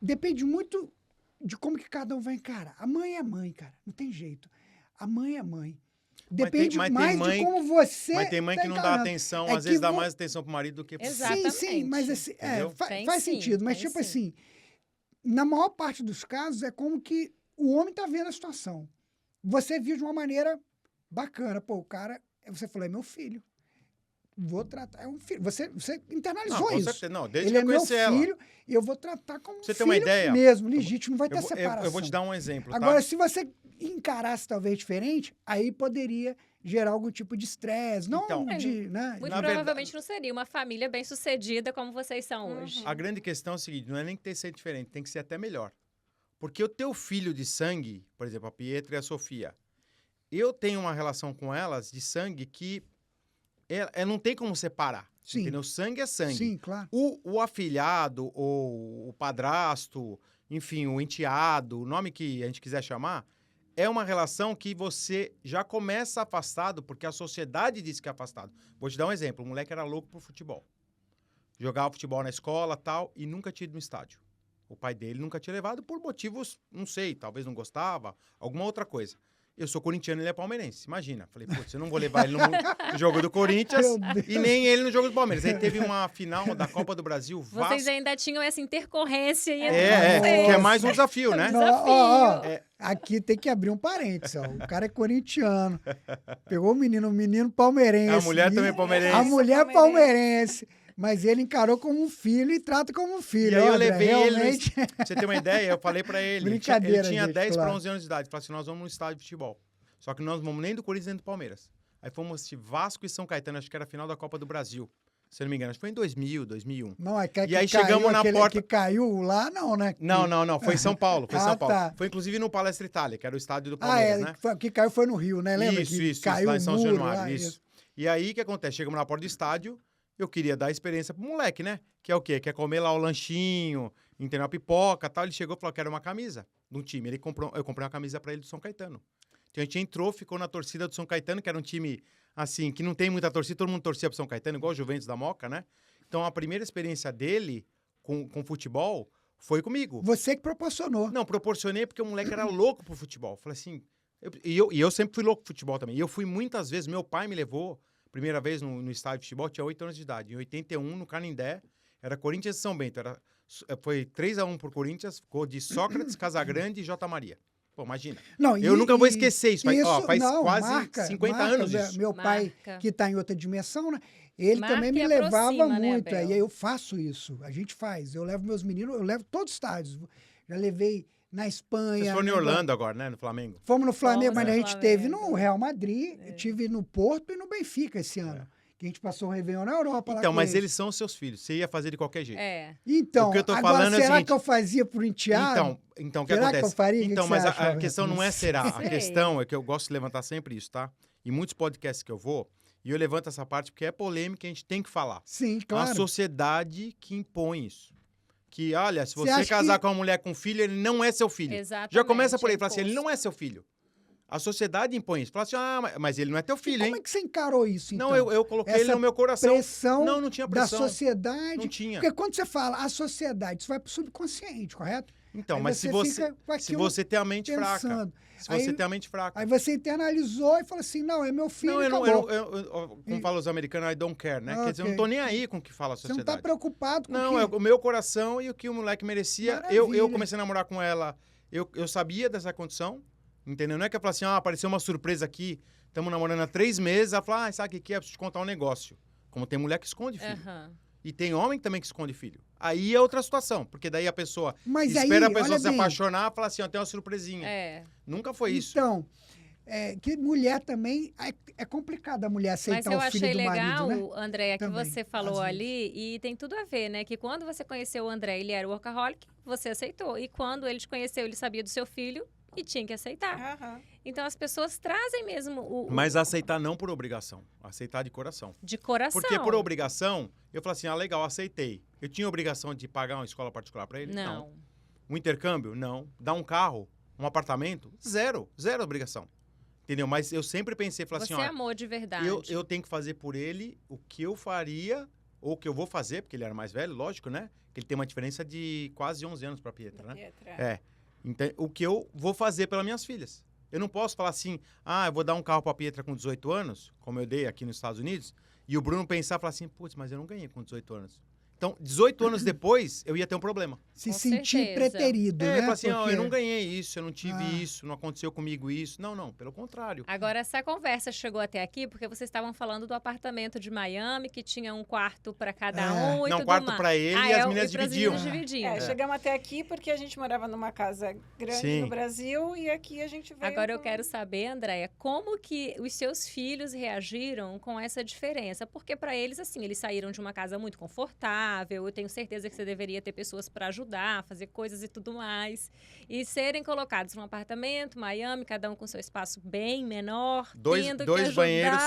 Speaker 1: depende muito de como que cada um vai encarar. A mãe é mãe, cara. Não tem jeito. A mãe é mãe. Depende
Speaker 4: mas tem
Speaker 1: mais
Speaker 4: mãe-
Speaker 1: de como você
Speaker 4: mas tem mãe
Speaker 1: tá
Speaker 4: que não dá
Speaker 1: encarando.
Speaker 4: atenção,
Speaker 1: É
Speaker 4: às vezes
Speaker 1: que
Speaker 4: dá
Speaker 1: vo-
Speaker 4: mais atenção pro marido do que pro
Speaker 2: Exato.
Speaker 1: Sim, mas assim,
Speaker 4: Entendeu?
Speaker 2: Tem
Speaker 1: faz
Speaker 2: sim,
Speaker 1: sentido. Mas,
Speaker 2: tem
Speaker 1: tipo
Speaker 2: sim.
Speaker 1: assim, na maior parte dos casos, é como que o homem tá vendo a situação. Você viu de uma maneira bacana. Pô, o cara, você falou, é meu filho. Vou tratar, é um filho. Você internalizou
Speaker 4: Não, com
Speaker 1: isso.
Speaker 4: certeza. Não, desde
Speaker 1: Ele
Speaker 4: que
Speaker 1: é
Speaker 4: eu
Speaker 1: meu
Speaker 4: conheci ela.
Speaker 1: filho e eu vou tratar como
Speaker 4: Você
Speaker 1: filho
Speaker 4: tem uma ideia?
Speaker 1: mesmo, legítimo, não vai ter
Speaker 4: Eu
Speaker 1: separação.
Speaker 4: vou te dar um exemplo, tá?
Speaker 1: Agora, se você encarasse talvez diferente, aí poderia gerar algum tipo de estresse, não
Speaker 4: Então,
Speaker 1: de... Né?
Speaker 2: Muito
Speaker 4: Na
Speaker 2: provavelmente não seria uma família bem sucedida como vocês são hoje.
Speaker 4: A grande questão é o seguinte, não é nem que ter que ser diferente, tem que ser até melhor. Porque o teu filho de sangue, por exemplo, a Pietra e a Sofia, eu tenho uma relação com elas de sangue que não tem como separar.
Speaker 1: Sim.
Speaker 4: Entendeu? Sangue é sangue.
Speaker 1: Sim, claro.
Speaker 4: O afilhado, ou o padrasto, enfim, o enteado, o nome que a gente quiser chamar, é uma relação que você já começa afastado, porque a sociedade diz que é afastado. Vou te dar um exemplo. O moleque era louco por futebol. Jogava futebol na escola tal, e nunca tinha ido no estádio. O pai dele nunca tinha levado por motivos, não sei, talvez não gostava, alguma outra coisa. Eu sou corintiano e ele é palmeirense. Imagina. Falei, putz, eu não vou levar ele no jogo do Corinthians
Speaker 1: Meu Deus.
Speaker 4: e nem ele no jogo do Palmeiras. Aí teve uma final da Copa do Brasil, Vasco.
Speaker 2: Vocês ainda tinham essa intercorrência e
Speaker 4: Que é mais um desafio, né?
Speaker 1: Não,
Speaker 2: Desafio.
Speaker 1: ó, aqui tem que abrir um parênteses. Ó. O cara é corintiano. Pegou o menino palmeirense.
Speaker 4: A mulher também é palmeirense.
Speaker 1: A mulher é palmeirense. Mas ele encarou como um filho e trata como um filho.
Speaker 4: E aí eu
Speaker 1: André,
Speaker 4: levei ele,
Speaker 1: realmente...
Speaker 4: pra você ter uma ideia, eu falei pra ele,
Speaker 1: Brincadeira,
Speaker 4: ele tinha
Speaker 1: gente,
Speaker 4: 10
Speaker 1: claro.
Speaker 4: para 11 anos de idade, falei assim, nós vamos no estádio de futebol. Só que nós não vamos nem do Corinthians nem do Palmeiras. Aí fomos assistir Vasco e São Caetano, acho que era a final da Copa do Brasil, se eu não me engano, acho que foi em 2000, 2001.
Speaker 1: Não, é que
Speaker 4: E aí chegamos na
Speaker 1: aquele
Speaker 4: porta-
Speaker 1: que caiu lá, não, né?
Speaker 4: Não, foi em São Paulo,
Speaker 1: Ah, tá.
Speaker 4: Foi inclusive no Palestra Itália, que era o estádio do
Speaker 1: Ah,
Speaker 4: Palmeiras, né?
Speaker 1: que caiu foi no Rio, né? Lembra?
Speaker 4: Isso,
Speaker 1: que
Speaker 4: isso,
Speaker 1: caiu
Speaker 4: lá em
Speaker 1: o
Speaker 4: São
Speaker 1: muro,
Speaker 4: Januário,
Speaker 1: lá,
Speaker 4: isso. E aí, o que acontece? Chegamos na porta do estádio eu queria dar experiência pro moleque, né? Que é o quê? Quer comer lá o lanchinho, entendeu? A pipoca e tal. Ele chegou e falou, quero uma camisa de um time. Eu comprei uma camisa pra ele do São Caetano. Então a gente entrou, ficou na torcida do São Caetano, que era um time, assim, que não tem muita torcida, todo mundo torcia pro São Caetano, igual o Juventus da Moca, né? Então a primeira experiência dele com futebol foi comigo.
Speaker 1: Você que proporcionou.
Speaker 4: Não, proporcionei porque o moleque era louco pro futebol. Falei assim, eu sempre fui louco pro futebol também. E eu fui muitas vezes, meu pai me levou, primeira vez no estádio de futebol, tinha 8 anos de idade. Em 81, no Canindé, era Corinthians e São Bento. Foi 3-1 por Corinthians, ficou de Sócrates, Casagrande e J. Maria. Pô, imagina.
Speaker 1: Não,
Speaker 4: Eu nunca vou esquecer isso. Faz
Speaker 1: não,
Speaker 4: quase 50 anos isso.
Speaker 1: Meu pai, que está em outra dimensão, né? Ele
Speaker 2: Marca
Speaker 1: também me
Speaker 2: e
Speaker 1: levava
Speaker 2: aproxima, né,
Speaker 1: muito.
Speaker 2: Abel?
Speaker 1: E aí eu faço isso. A gente faz. Eu levo meus meninos, eu levo todos os estádios. Já levei na Espanha.
Speaker 4: Vocês foram em Orlando agora, né? No Flamengo.
Speaker 1: Fomos no Flamengo,
Speaker 2: Fomos
Speaker 1: mas
Speaker 2: no
Speaker 1: a gente
Speaker 2: Flamengo.
Speaker 1: teve no Real Madrid, tive no Porto e no Benfica esse ano. Que a gente passou um Réveillon na Europa lá
Speaker 4: Então,
Speaker 1: com
Speaker 4: mas eles são seus filhos. Você ia fazer de qualquer jeito.
Speaker 1: Então,
Speaker 4: O que eu tô
Speaker 1: agora,
Speaker 4: falando é o
Speaker 1: será
Speaker 4: seguinte,
Speaker 1: que eu fazia por enteado?
Speaker 4: Então, o que
Speaker 1: Será
Speaker 4: acontece?
Speaker 1: que eu faria? O que
Speaker 4: Então,
Speaker 1: que
Speaker 4: mas
Speaker 1: você
Speaker 4: a
Speaker 1: acha,
Speaker 4: questão não é será. A
Speaker 2: Sei.
Speaker 4: questão é que eu gosto de levantar sempre isso, tá? Em muitos podcasts que eu vou, e eu levanto essa parte porque é polêmica e a gente tem que falar.
Speaker 1: Sim,
Speaker 4: A
Speaker 1: claro.
Speaker 4: sociedade que impõe isso. Que, olha, se
Speaker 1: Você
Speaker 4: você
Speaker 1: acha
Speaker 4: casar
Speaker 1: que-
Speaker 4: com uma mulher com filho, ele não é seu filho.
Speaker 2: Exatamente,
Speaker 4: Já começa por aí,
Speaker 2: é
Speaker 4: fala assim, ele
Speaker 2: imposto.
Speaker 4: não é seu filho. A sociedade impõe isso. Fala assim, mas ele não é teu filho,
Speaker 1: Como
Speaker 4: hein?
Speaker 1: é que você encarou isso, então?
Speaker 4: Não, eu coloquei ele
Speaker 1: Essa
Speaker 4: no meu coração.
Speaker 1: pressão
Speaker 4: Não tinha
Speaker 1: da
Speaker 4: pressão.
Speaker 1: sociedade.
Speaker 4: Não tinha.
Speaker 1: Porque quando você fala a sociedade, isso vai pro subconsciente, correto?
Speaker 4: Então,
Speaker 1: Aí
Speaker 4: mas
Speaker 1: você
Speaker 4: se você,
Speaker 1: fica com
Speaker 4: se
Speaker 1: aquilo
Speaker 4: você tem a mente fraca.
Speaker 1: pensando.
Speaker 4: Se você
Speaker 1: Aí-
Speaker 4: tem a mente fraca.
Speaker 1: Aí você internalizou e falou assim, não, é meu filho,
Speaker 4: Não, eu não,
Speaker 1: acabou.
Speaker 4: como falam os americanos, I don't care, né? Quer dizer, eu não
Speaker 1: Ok.
Speaker 4: tô nem aí com o que fala a
Speaker 1: Você não
Speaker 4: sociedade.
Speaker 1: está preocupado com
Speaker 4: Não,
Speaker 1: o
Speaker 4: é
Speaker 1: que...
Speaker 4: o meu coração e o que o moleque merecia.
Speaker 1: Maravilha.
Speaker 4: Eu comecei a namorar com ela, eu sabia dessa condição, entendeu? Não é que eu falei assim, apareceu uma surpresa aqui, estamos namorando há 3 meses, ela fala, sabe o que é? Eu preciso te contar um negócio. Como tem mulher que esconde filho.
Speaker 2: Aham.
Speaker 4: E tem homem também que esconde filho. Aí é outra situação, porque daí a pessoa
Speaker 1: Mas aí,
Speaker 4: espera a pessoa
Speaker 1: olha
Speaker 4: se
Speaker 1: bem.
Speaker 4: apaixonar e fala assim, tem uma surpresinha.
Speaker 2: É.
Speaker 4: Nunca foi isso.
Speaker 1: Então, que mulher também... É complicado a mulher
Speaker 2: Mas
Speaker 1: aceitar
Speaker 2: eu
Speaker 1: o filho
Speaker 2: achei
Speaker 1: do
Speaker 2: legal,
Speaker 1: marido, né?
Speaker 2: Andréia, que
Speaker 1: Também,
Speaker 2: você
Speaker 1: às
Speaker 2: falou
Speaker 1: vezes.
Speaker 2: ali, e tem tudo a ver, né? Que quando você conheceu o André, ele era workaholic, você aceitou. E quando ele te conheceu, ele sabia do seu filho e tinha que aceitar.
Speaker 3: Aham.
Speaker 2: Então as pessoas trazem mesmo o
Speaker 4: Mas aceitar não por obrigação, aceitar de coração.
Speaker 2: de coração.
Speaker 4: Porque por obrigação, eu falo assim, legal, aceitei. Eu tinha obrigação de pagar uma escola particular para ele?
Speaker 2: Não.
Speaker 4: Um intercâmbio? Não. Dar um carro, um apartamento? Zero obrigação. Entendeu? Mas eu sempre pensei, falei
Speaker 2: Você
Speaker 4: assim,
Speaker 2: amou de verdade.
Speaker 4: eu tenho que fazer por ele o que eu faria, ou o que eu vou fazer, porque ele era mais velho, lógico, né? Que ele tem uma diferença de quase 11 anos para Pietra, né?
Speaker 3: Pietra.
Speaker 4: É. Então, o que eu vou fazer pelas minhas filhas. Eu não posso falar assim, eu vou dar um carro pra Pietra com 18 anos, como eu dei aqui nos Estados Unidos, e o Bruno pensar e falar assim, putz, mas eu não ganhei com 18 anos. Então, 18 anos depois, eu ia ter um problema.
Speaker 1: Se
Speaker 2: Com
Speaker 1: sentir
Speaker 2: certeza.
Speaker 1: preterido, né?
Speaker 4: Falar assim,
Speaker 1: Porque-
Speaker 4: eu não ganhei isso, eu não tive
Speaker 1: Ah.
Speaker 4: isso, não aconteceu comigo isso. Não, pelo contrário.
Speaker 2: Agora, essa conversa chegou até aqui porque vocês estavam falando do apartamento de Miami, que tinha um quarto para cada um e
Speaker 4: Não,
Speaker 2: tudo
Speaker 4: quarto
Speaker 2: mais.
Speaker 4: pra ele e as meninas
Speaker 2: pras
Speaker 4: dividiam.
Speaker 2: meninas dividiam.
Speaker 3: Chegamos até aqui porque a gente morava numa casa grande
Speaker 4: Sim.
Speaker 3: no Brasil e aqui a gente veio.
Speaker 2: Agora eu
Speaker 3: com-
Speaker 2: quero saber, Andréia, como que os seus filhos reagiram com essa diferença? Porque para eles, assim, eles saíram de uma casa muito confortável, eu tenho certeza que você deveria ter pessoas para ajudar, fazer coisas e tudo mais, e serem colocados num apartamento, Miami, cada um com seu espaço bem menor, tendo que
Speaker 4: Dois
Speaker 2: ajudar.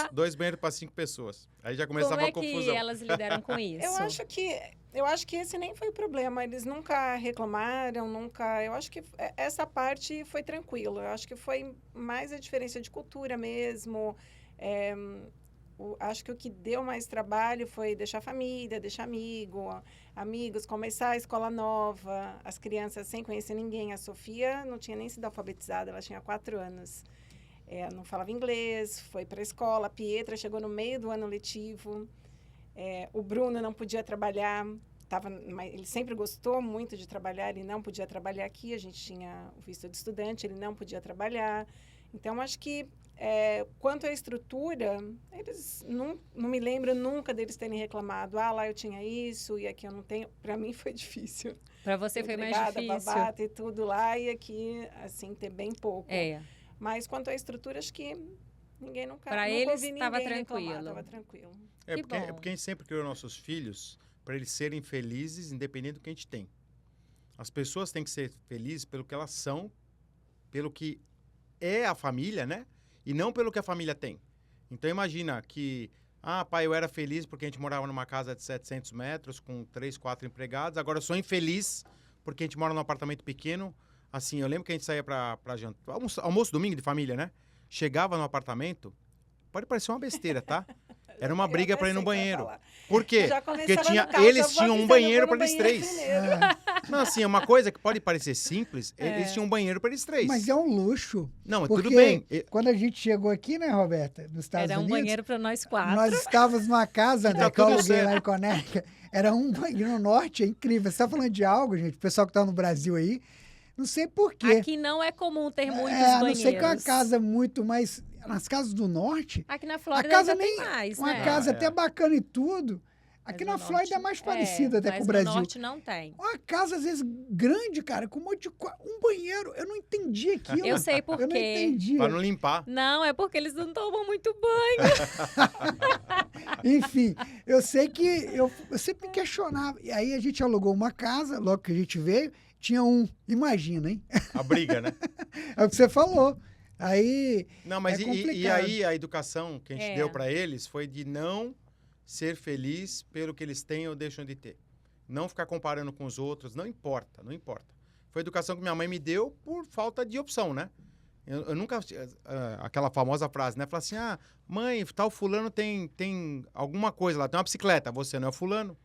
Speaker 4: banheiros para 5 pessoas. Aí já começava
Speaker 2: Como é
Speaker 4: a confusão.
Speaker 2: que elas lidaram com isso?
Speaker 3: Eu acho que esse nem foi o problema. Eles nunca reclamaram, nunca. Eu acho que essa parte foi tranquilo. Eu acho que foi mais a diferença de cultura mesmo. Acho que o que deu mais trabalho foi deixar família, deixar amigos, começar a escola nova, as crianças sem conhecer ninguém. A Sofia não tinha nem sido alfabetizada, ela tinha 4 anos. Não falava inglês, foi para a escola. A Pietra chegou no meio do ano letivo. O Bruno não podia trabalhar. Ele sempre gostou muito de trabalhar, ele não podia trabalhar aqui. A gente tinha o visto de estudante, ele não podia trabalhar. Então, acho que quanto à estrutura, eles não me lembro nunca deles terem reclamado. Lá eu tinha isso e aqui eu não tenho. Para mim foi difícil.
Speaker 2: Para você foi mais
Speaker 3: Empregada,
Speaker 2: difícil.
Speaker 3: babá, ter tudo lá e aqui, assim, ter bem pouco.
Speaker 2: É.
Speaker 3: Mas quanto à estrutura, acho que ninguém nunca.
Speaker 2: Pra
Speaker 3: nunca
Speaker 2: eles,
Speaker 3: ouvi
Speaker 2: tava
Speaker 3: ninguém reclamar,
Speaker 2: tranquilo.
Speaker 3: Tava tranquilo.
Speaker 2: Que bom.
Speaker 4: Porque a gente sempre criou nossos filhos para eles serem felizes, independente do que a gente tem. As pessoas têm que ser felizes pelo que elas são, pelo que é a família, né? E não pelo que a família tem. Então, imagina que Ah, pai, eu era feliz porque a gente morava numa casa de 700 metros com 3, 4 empregados. Agora eu sou infeliz porque a gente mora num apartamento pequeno. Assim, eu lembro que a gente saía pra jantar, almoço domingo de família, né? Chegava no apartamento, pode parecer uma besteira, tá? Era uma briga para ir no banheiro. Por quê? Porque eles tinham um banheiro para eles 3. Não, assim, é uma coisa que pode parecer simples, eles tinham um banheiro para eles 3.
Speaker 1: Mas é um luxo.
Speaker 4: Não,
Speaker 1: porque
Speaker 4: tudo bem.
Speaker 1: Quando a gente chegou aqui, né, Roberta, nos Estados
Speaker 2: Era um
Speaker 1: Unidos...
Speaker 2: banheiro para nós 4.
Speaker 1: Nós estávamos numa casa, né,
Speaker 4: Tá
Speaker 1: que eu
Speaker 4: tudo
Speaker 1: aluguei
Speaker 4: certo.
Speaker 1: lá em Conérica. Era um banheiro no norte, é incrível. Você está falando de algo, gente, o pessoal que está no Brasil aí, não sei por quê.
Speaker 2: Aqui não é comum ter muitos
Speaker 1: A não
Speaker 2: banheiros.
Speaker 1: ser que é uma casa muito mais... Nas casas do norte,
Speaker 2: Aqui na
Speaker 1: a
Speaker 2: Flórida
Speaker 1: casa
Speaker 2: ainda
Speaker 1: nem...
Speaker 2: tem mais,
Speaker 1: uma
Speaker 2: né?
Speaker 1: casa até bacana e tudo. Aqui
Speaker 2: Mas
Speaker 1: na
Speaker 2: no
Speaker 1: Flórida é
Speaker 2: norte-
Speaker 1: mais parecida até com
Speaker 2: mas
Speaker 1: o Brasil.
Speaker 2: no norte não tem.
Speaker 1: Uma casa, às vezes, grande, cara, com um monte de... Um banheiro. Eu não entendi aquilo.
Speaker 2: Eu sei por
Speaker 1: Eu não
Speaker 2: quê.
Speaker 1: entendi.
Speaker 4: Para não limpar.
Speaker 2: Não, é porque eles não tomam muito banho.
Speaker 1: Enfim, eu sei que eu sempre me questionava. E aí a gente alugou uma casa, logo que a gente veio, tinha um. Imagina, hein?
Speaker 4: A briga, né?
Speaker 1: É o que você falou. Aí.
Speaker 4: Não, mas
Speaker 1: É
Speaker 4: e
Speaker 1: complicado.
Speaker 4: aí a educação que a gente
Speaker 2: É.
Speaker 4: deu para eles foi de não ser feliz pelo que eles têm ou deixam de ter. Não ficar comparando com os outros, não importa, não importa. Foi a educação que minha mãe me deu por falta de opção, né? Eu nunca... aquela famosa frase, né? Falar assim, ah, mãe, tal fulano tem alguma coisa lá, tem uma bicicleta, você não é fulano.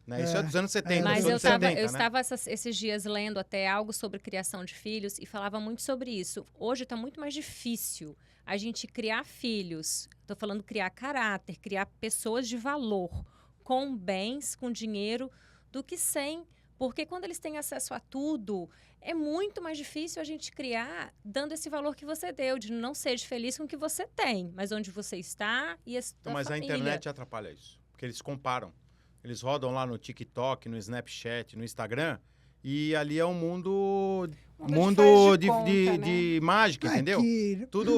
Speaker 4: Né? Isso é dos anos 70,
Speaker 2: Mas
Speaker 4: dos
Speaker 2: eu
Speaker 4: anos 70, né?
Speaker 2: estava esses dias lendo até algo sobre criação de filhos e falava muito sobre isso. Hoje está muito mais difícil a gente criar filhos. Estou falando criar caráter, criar pessoas de valor, com bens, com dinheiro, do que sem. Porque quando eles têm acesso a tudo, é muito mais difícil a gente criar dando esse valor que você deu, de não seja feliz com o que você tem, mas onde você está e a sua
Speaker 4: Então, mas
Speaker 2: família.
Speaker 4: a internet atrapalha isso, porque eles comparam. Eles rodam lá no TikTok, no Snapchat, no Instagram, e ali é um mundo de mágica, entendeu?
Speaker 1: Que...
Speaker 4: Tudo,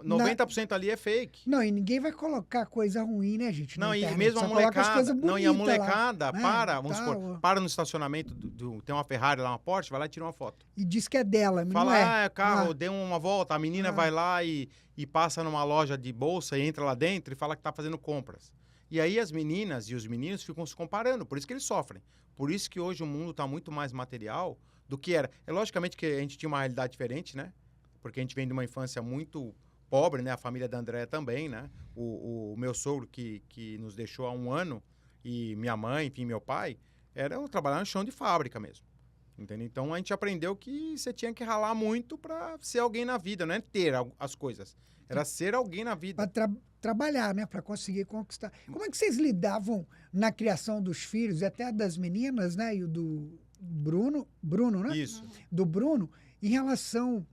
Speaker 4: 90% ali é fake.
Speaker 1: Não, e ninguém vai colocar coisa ruim, né, gente? na
Speaker 4: Não, e
Speaker 1: internet.
Speaker 4: mesmo a
Speaker 1: Só coloca as
Speaker 4: molecada,
Speaker 1: coisas
Speaker 4: não, e a
Speaker 1: bonitas lá,
Speaker 4: molecada
Speaker 1: né?
Speaker 4: vamos
Speaker 1: Tá,
Speaker 4: supor, para no estacionamento, tem uma Ferrari lá, uma Porsche, vai lá e tira uma foto.
Speaker 1: E diz que é dela, mas
Speaker 4: Fala,
Speaker 1: não é.
Speaker 4: ah, é carro, deu uma volta, a menina vai lá e passa numa loja de bolsa e entra lá dentro e fala que tá fazendo compras. E aí as meninas e os meninos ficam se comparando, por isso que eles sofrem. Por isso que hoje o mundo está muito mais material do que era. É logicamente que a gente tinha uma realidade diferente, né? Porque a gente vem de uma infância muito pobre, né? A família da Andréa também, né? O meu sogro que nos deixou há 1 ano e minha mãe, enfim, meu pai, trabalhar no chão de fábrica mesmo. Entendeu? Então a gente aprendeu que você tinha que ralar muito para ser alguém na vida, não é ter as coisas. Era ser alguém na vida.
Speaker 1: Para trabalhar, né? Para conseguir conquistar. Como é que vocês lidavam na criação dos filhos, e até das meninas, né? E o do Bruno, né?
Speaker 4: Isso.
Speaker 1: Do Bruno, em relação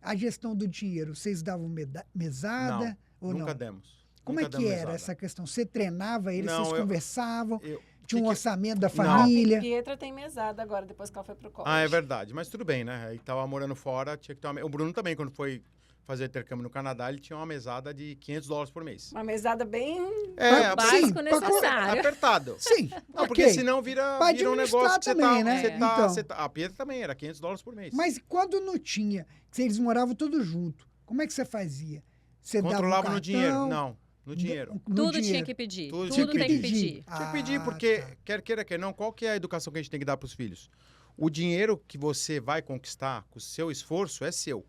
Speaker 1: à gestão do dinheiro. Vocês davam mesada ou não?
Speaker 4: Nunca demos.
Speaker 1: Como
Speaker 4: Nunca
Speaker 1: é que
Speaker 4: demos
Speaker 1: era
Speaker 4: mesada.
Speaker 1: essa questão? Você treinava eles,
Speaker 4: Não,
Speaker 1: vocês conversavam? Tinha um
Speaker 4: que-
Speaker 1: orçamento da
Speaker 4: Não.
Speaker 1: família?
Speaker 3: Pietra tem mesada agora, depois que ela foi pro college.
Speaker 4: Ah, é verdade. Mas tudo bem, né? Aí tava morando fora, tinha que ter O Bruno também, quando foi fazer intercâmbio no Canadá, ele tinha uma mesada de $500 por mês.
Speaker 3: Uma mesada bem...
Speaker 1: Mas,
Speaker 2: básico
Speaker 1: sim,
Speaker 2: necessário.
Speaker 4: Apertado.
Speaker 1: Sim,
Speaker 4: Não, porque
Speaker 1: ok.
Speaker 4: senão vira
Speaker 1: Pra
Speaker 4: um negócio
Speaker 1: administrar
Speaker 4: que você
Speaker 1: também,
Speaker 4: tá...
Speaker 1: né?
Speaker 4: Você tá,
Speaker 1: Então.
Speaker 4: você tá- A Pietra também era $500 por mês.
Speaker 1: Mas quando não tinha, que eles moravam todos juntos, como é que você fazia? Você dava um
Speaker 4: Controlava
Speaker 1: cartão,
Speaker 4: no dinheiro. Não, no dinheiro.
Speaker 1: no
Speaker 2: Tudo
Speaker 1: dinheiro.
Speaker 2: tinha que pedir.
Speaker 4: Tudo
Speaker 2: Tudo,
Speaker 4: tinha que
Speaker 2: tem que
Speaker 1: pedir.
Speaker 2: pedir.
Speaker 4: Tinha que pedir, porque,
Speaker 1: tá.
Speaker 4: quer queira, quer não, qual que é a educação que a gente tem que dar para os filhos? O dinheiro que você vai conquistar com o seu esforço é seu.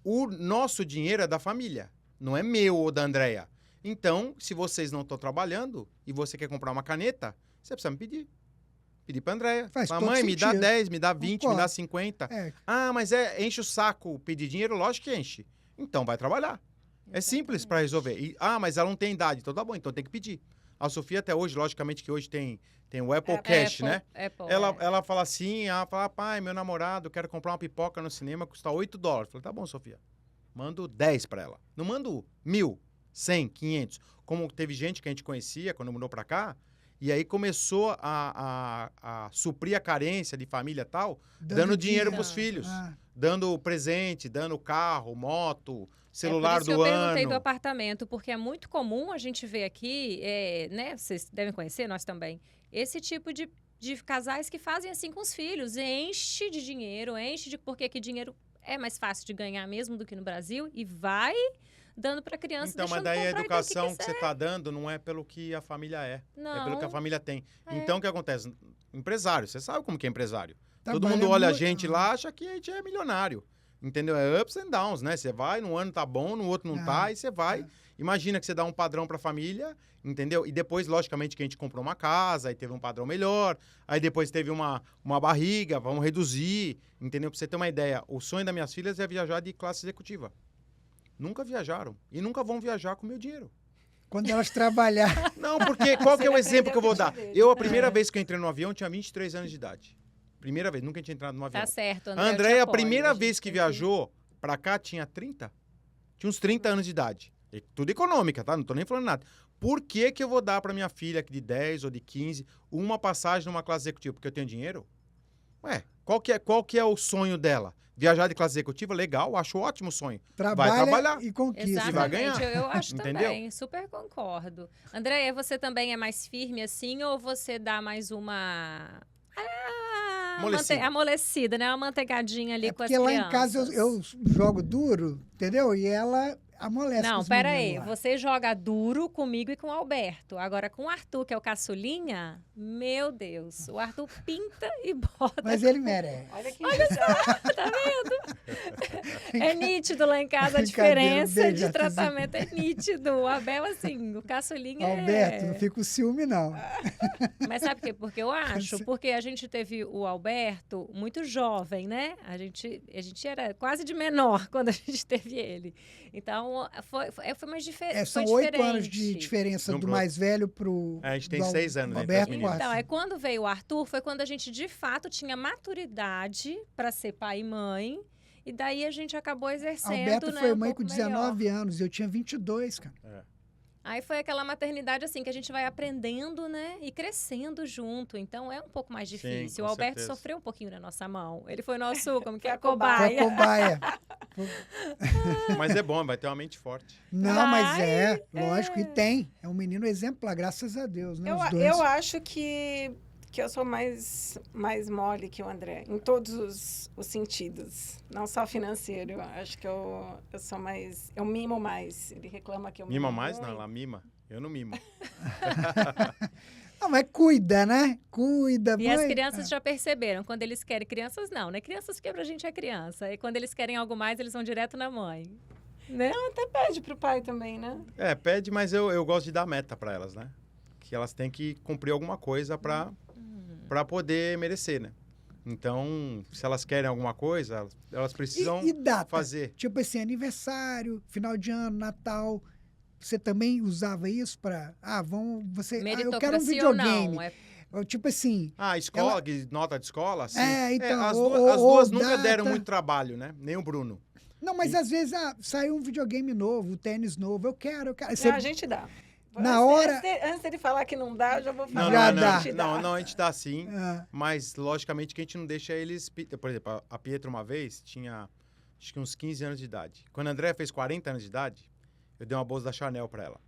Speaker 4: O nosso dinheiro é da família, não é meu ou da Andréia. Então, se vocês não estão trabalhando e você quer comprar uma caneta, você precisa me pedir. Pedir para a Andréia.
Speaker 1: Faz
Speaker 4: Fala,
Speaker 1: todo
Speaker 4: mãe, me dá
Speaker 1: sentido.
Speaker 4: 10, me dá 20, me dá
Speaker 1: Concordo.
Speaker 4: 50.
Speaker 1: É,
Speaker 4: Ah, mas enche o saco pedir dinheiro? Lógico que enche. Então, vai trabalhar. É simples para resolver. Mas ela não tem idade. Então, tá bom, então tem que pedir. A Sofia até hoje, logicamente que hoje tem o Apple Cash, né? Ela fala assim, pai, meu namorado, quero comprar uma pipoca no cinema, custa $8. Eu falei, tá bom, Sofia. Mando 10 para ela. Não mando 1.000, 100, 500. Como teve gente que a gente conhecia quando mudou para cá, e aí começou a suprir a carência de família e tal, dando dinheiro para os filhos.
Speaker 1: Ah,
Speaker 4: Dando presente, dando carro, moto, celular
Speaker 2: por isso
Speaker 4: do
Speaker 2: que eu perguntei
Speaker 4: ano.
Speaker 2: do apartamento, porque é muito comum a gente ver aqui, né? Vocês devem conhecer, nós também, esse tipo de casais que fazem assim com os filhos. Enche de dinheiro, porque aqui dinheiro é mais fácil de ganhar mesmo do que no Brasil e vai dando para criança,
Speaker 4: Então, mas
Speaker 2: deixando
Speaker 4: daí a
Speaker 2: comprar e ter o
Speaker 4: educação que
Speaker 2: quiser.
Speaker 4: você está dando não é pelo que a família é pelo que a
Speaker 2: Não.
Speaker 4: família tem. Então, o que acontece? Empresário, você sabe como que é empresário. Todo
Speaker 1: Trabalha
Speaker 4: mundo olha a
Speaker 1: muito.
Speaker 4: gente lá, acha que a gente é milionário. Entendeu? É ups and downs, né? Você vai, num ano tá bom, no outro não tá, e você vai. Imagina que você dá um padrão pra família, entendeu? E depois, logicamente, que a gente comprou uma casa, aí teve um padrão melhor, aí depois teve uma barriga, vamos reduzir, entendeu? Pra você ter uma ideia, o sonho das minhas filhas é viajar de classe executiva. Nunca viajaram. E nunca vão viajar com o meu dinheiro.
Speaker 1: Quando elas trabalhar.
Speaker 4: Não, porque qual que é o exemplo que eu vou dar?
Speaker 3: aprendeu
Speaker 4: A primeira vez que eu entrei no avião, tinha 23 anos de idade. Primeira vez, nunca tinha entrado no avião.
Speaker 2: Tá certo,
Speaker 4: A
Speaker 2: André.
Speaker 4: Andréia, a primeira vez que viajou pra cá, tinha 30? Tinha uns 30 anos de idade. E tudo econômica, tá? Não tô nem falando nada. Por que que eu vou dar pra minha filha de 10 ou de 15 uma passagem numa classe executiva? Porque eu tenho dinheiro? Ué, qual que é o sonho dela? Viajar de classe executiva? Legal, acho ótimo o sonho.
Speaker 1: Trabalha
Speaker 4: Vai trabalhar.
Speaker 1: e conquista.
Speaker 2: Exatamente,
Speaker 4: vai ganhar.
Speaker 2: eu acho
Speaker 4: Entendeu?
Speaker 2: também, super concordo. Andréia, você também é mais firme assim ou você dá mais uma...
Speaker 4: Amolecida.
Speaker 2: Amolecida, né? Uma manteigadinha ali
Speaker 1: É
Speaker 2: com as
Speaker 1: porque lá
Speaker 2: crianças.
Speaker 1: em casa eu jogo duro, entendeu? E ela amolece.
Speaker 2: Não,
Speaker 1: os
Speaker 2: pera aí.
Speaker 1: meninos lá.
Speaker 2: Você joga duro comigo e com o Alberto. Agora, com o Arthur, que é o caçulinha, meu Deus. O Arthur pinta e bota.
Speaker 1: Mas ele merece.
Speaker 3: Olha que
Speaker 2: Tá vendo? É nítido lá em casa a
Speaker 1: Brincadeira,
Speaker 2: diferença
Speaker 1: beijo,
Speaker 2: de
Speaker 1: Arthurzinho.
Speaker 2: tratamento. É nítido. O Abel, assim, o caçulinha
Speaker 1: Alberto,
Speaker 2: é...
Speaker 1: não fica com ciúme, não.
Speaker 2: Mas sabe por quê? Porque eu acho. Porque a gente teve o Alberto muito jovem, né? A gente era quase de menor quando a gente teve ele. Então, foi mais diferente.
Speaker 1: São 8 anos de diferença
Speaker 4: Um
Speaker 1: do
Speaker 4: pro
Speaker 1: mais velho pro.
Speaker 4: É, a gente tem
Speaker 1: do
Speaker 4: 6 anos entre
Speaker 1: Alberto,
Speaker 4: as meninas.
Speaker 2: Então,
Speaker 1: quatro.
Speaker 2: é quando veio o Arthur, foi quando a gente, de fato, tinha maturidade para ser pai e mãe. E daí a gente acabou exercendo,
Speaker 1: Alberto
Speaker 2: né,
Speaker 1: foi
Speaker 2: um
Speaker 1: mãe com
Speaker 2: pouco
Speaker 1: 19
Speaker 2: melhor.
Speaker 1: anos, eu tinha 22, cara.
Speaker 2: Aí foi aquela maternidade, assim, que a gente vai aprendendo, né? E crescendo junto. Então, é um pouco mais difícil.
Speaker 4: com
Speaker 2: O Alberto
Speaker 4: certeza.
Speaker 2: sofreu um pouquinho na nossa mão. Ele foi nosso, como que é?
Speaker 3: Foi a
Speaker 1: Foi
Speaker 2: Cobaia.
Speaker 1: cobaia.
Speaker 4: Mas é bom, vai ter uma mente forte.
Speaker 1: Não, mas
Speaker 2: Vai,
Speaker 1: lógico, e tem. É um menino exemplar, graças a Deus, né? Os dois.
Speaker 3: Eu acho que eu sou mais mole que o André, em todos os sentidos. Não só financeiro. Eu acho que eu sou mais... Eu mimo mais. Ele reclama que eu
Speaker 4: Mima
Speaker 3: mimo
Speaker 4: mais?
Speaker 3: muito.
Speaker 4: Não, ela mima. Eu não mimo.
Speaker 1: Não, mas cuida, né? Cuida.
Speaker 2: E as
Speaker 1: mãe.
Speaker 2: crianças já perceberam, quando eles querem... Crianças não, né? Crianças que pra gente é criança. E quando eles querem algo mais, eles vão direto na mãe. Né?
Speaker 3: Até pede pro pai também, né?
Speaker 4: É, pede, mas eu gosto de dar meta pra elas, né? Que elas têm que cumprir alguma coisa pra poder merecer, né? Então, se elas querem alguma coisa, elas precisam
Speaker 1: E data?
Speaker 4: fazer.
Speaker 1: Tipo assim, aniversário, final de ano, Natal. Você também usava isso pra... eu quero um
Speaker 2: Meritocracia ou
Speaker 1: videogame.
Speaker 2: não? É
Speaker 1: Tipo assim...
Speaker 4: Ah, escola, nota de escola? Sim.
Speaker 1: então,
Speaker 4: as
Speaker 1: ou-
Speaker 4: duas, as
Speaker 1: ou
Speaker 4: duas nunca
Speaker 1: data.
Speaker 4: deram muito trabalho, né? Nem o Bruno.
Speaker 1: Não, mas às vezes saiu um videogame novo, um tênis novo. Eu quero.
Speaker 3: Não, a gente dá.
Speaker 1: Na hora-
Speaker 3: Antes dele falar que não dá, eu já vou falar.
Speaker 4: Não,
Speaker 1: Já
Speaker 4: não,
Speaker 1: dá.
Speaker 3: A gente dá.
Speaker 4: não, a gente dá sim.
Speaker 1: Ah,
Speaker 4: Mas, logicamente, que a gente não deixa eles... Por exemplo, a Pietra, uma vez, tinha acho que uns 15 anos de idade. Quando a Andréa fez 40 anos de idade, eu dei uma bolsa da Chanel pra ela.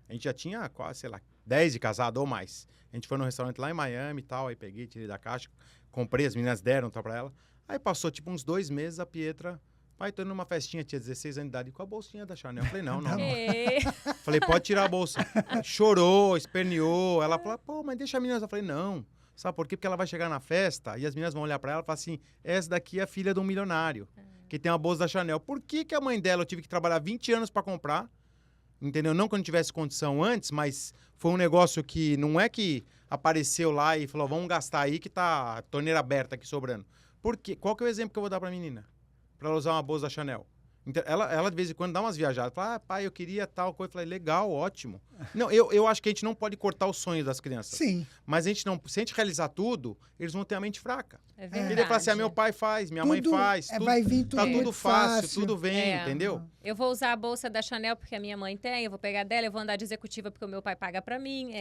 Speaker 4: A gente já tinha quase, sei lá, 10 de casado ou mais. A gente foi num restaurante lá em Miami e tal, aí peguei, tirei da caixa, comprei, as meninas deram tal pra ela. Aí passou, tipo, uns 2 meses, a Pietra... Pai, tô indo numa festinha, tinha 16 anos de idade, com a bolsinha da Chanel. Eu falei, não.
Speaker 2: É.
Speaker 4: Falei, pode tirar a bolsa. Chorou, esperneou. Ela falou, pô, mas deixa a menina. Eu falei, não. Sabe por quê? Porque ela vai chegar na festa e as meninas vão olhar pra ela e falar assim, essa daqui é a filha de um milionário, que tem uma bolsa da Chanel. Por que que a mãe dela eu tive que trabalhar 20 anos pra comprar? Entendeu? Não que eu não tivesse condição antes, mas foi um negócio que não é que apareceu lá e falou, vamos gastar aí que tá a torneira aberta aqui sobrando. Por quê? Qual que é o exemplo que eu vou dar pra menina? Pra ela usar uma bolsa da Chanel. Então, ela de vez em quando dá umas viajadas. Fala, pai, eu queria tal coisa. Eu falei, legal, ótimo. Não, eu acho que a gente não pode cortar os sonhos das crianças.
Speaker 1: sim.
Speaker 4: Mas a gente não, se a gente realizar tudo, eles vão ter a mente fraca.
Speaker 2: É
Speaker 4: Ele
Speaker 2: verdade.
Speaker 4: vai falar assim, meu pai faz, minha mãe
Speaker 1: Tudo-
Speaker 4: faz. Tudo,
Speaker 1: vai vir tudo
Speaker 4: tá
Speaker 1: muito
Speaker 4: tudo fácil,
Speaker 1: fácil.
Speaker 4: tudo vem,
Speaker 2: É.
Speaker 4: entendeu?
Speaker 2: Eu vou usar a bolsa da Chanel porque a minha mãe tem, eu vou pegar dela, eu vou andar de executiva porque o meu pai paga pra mim.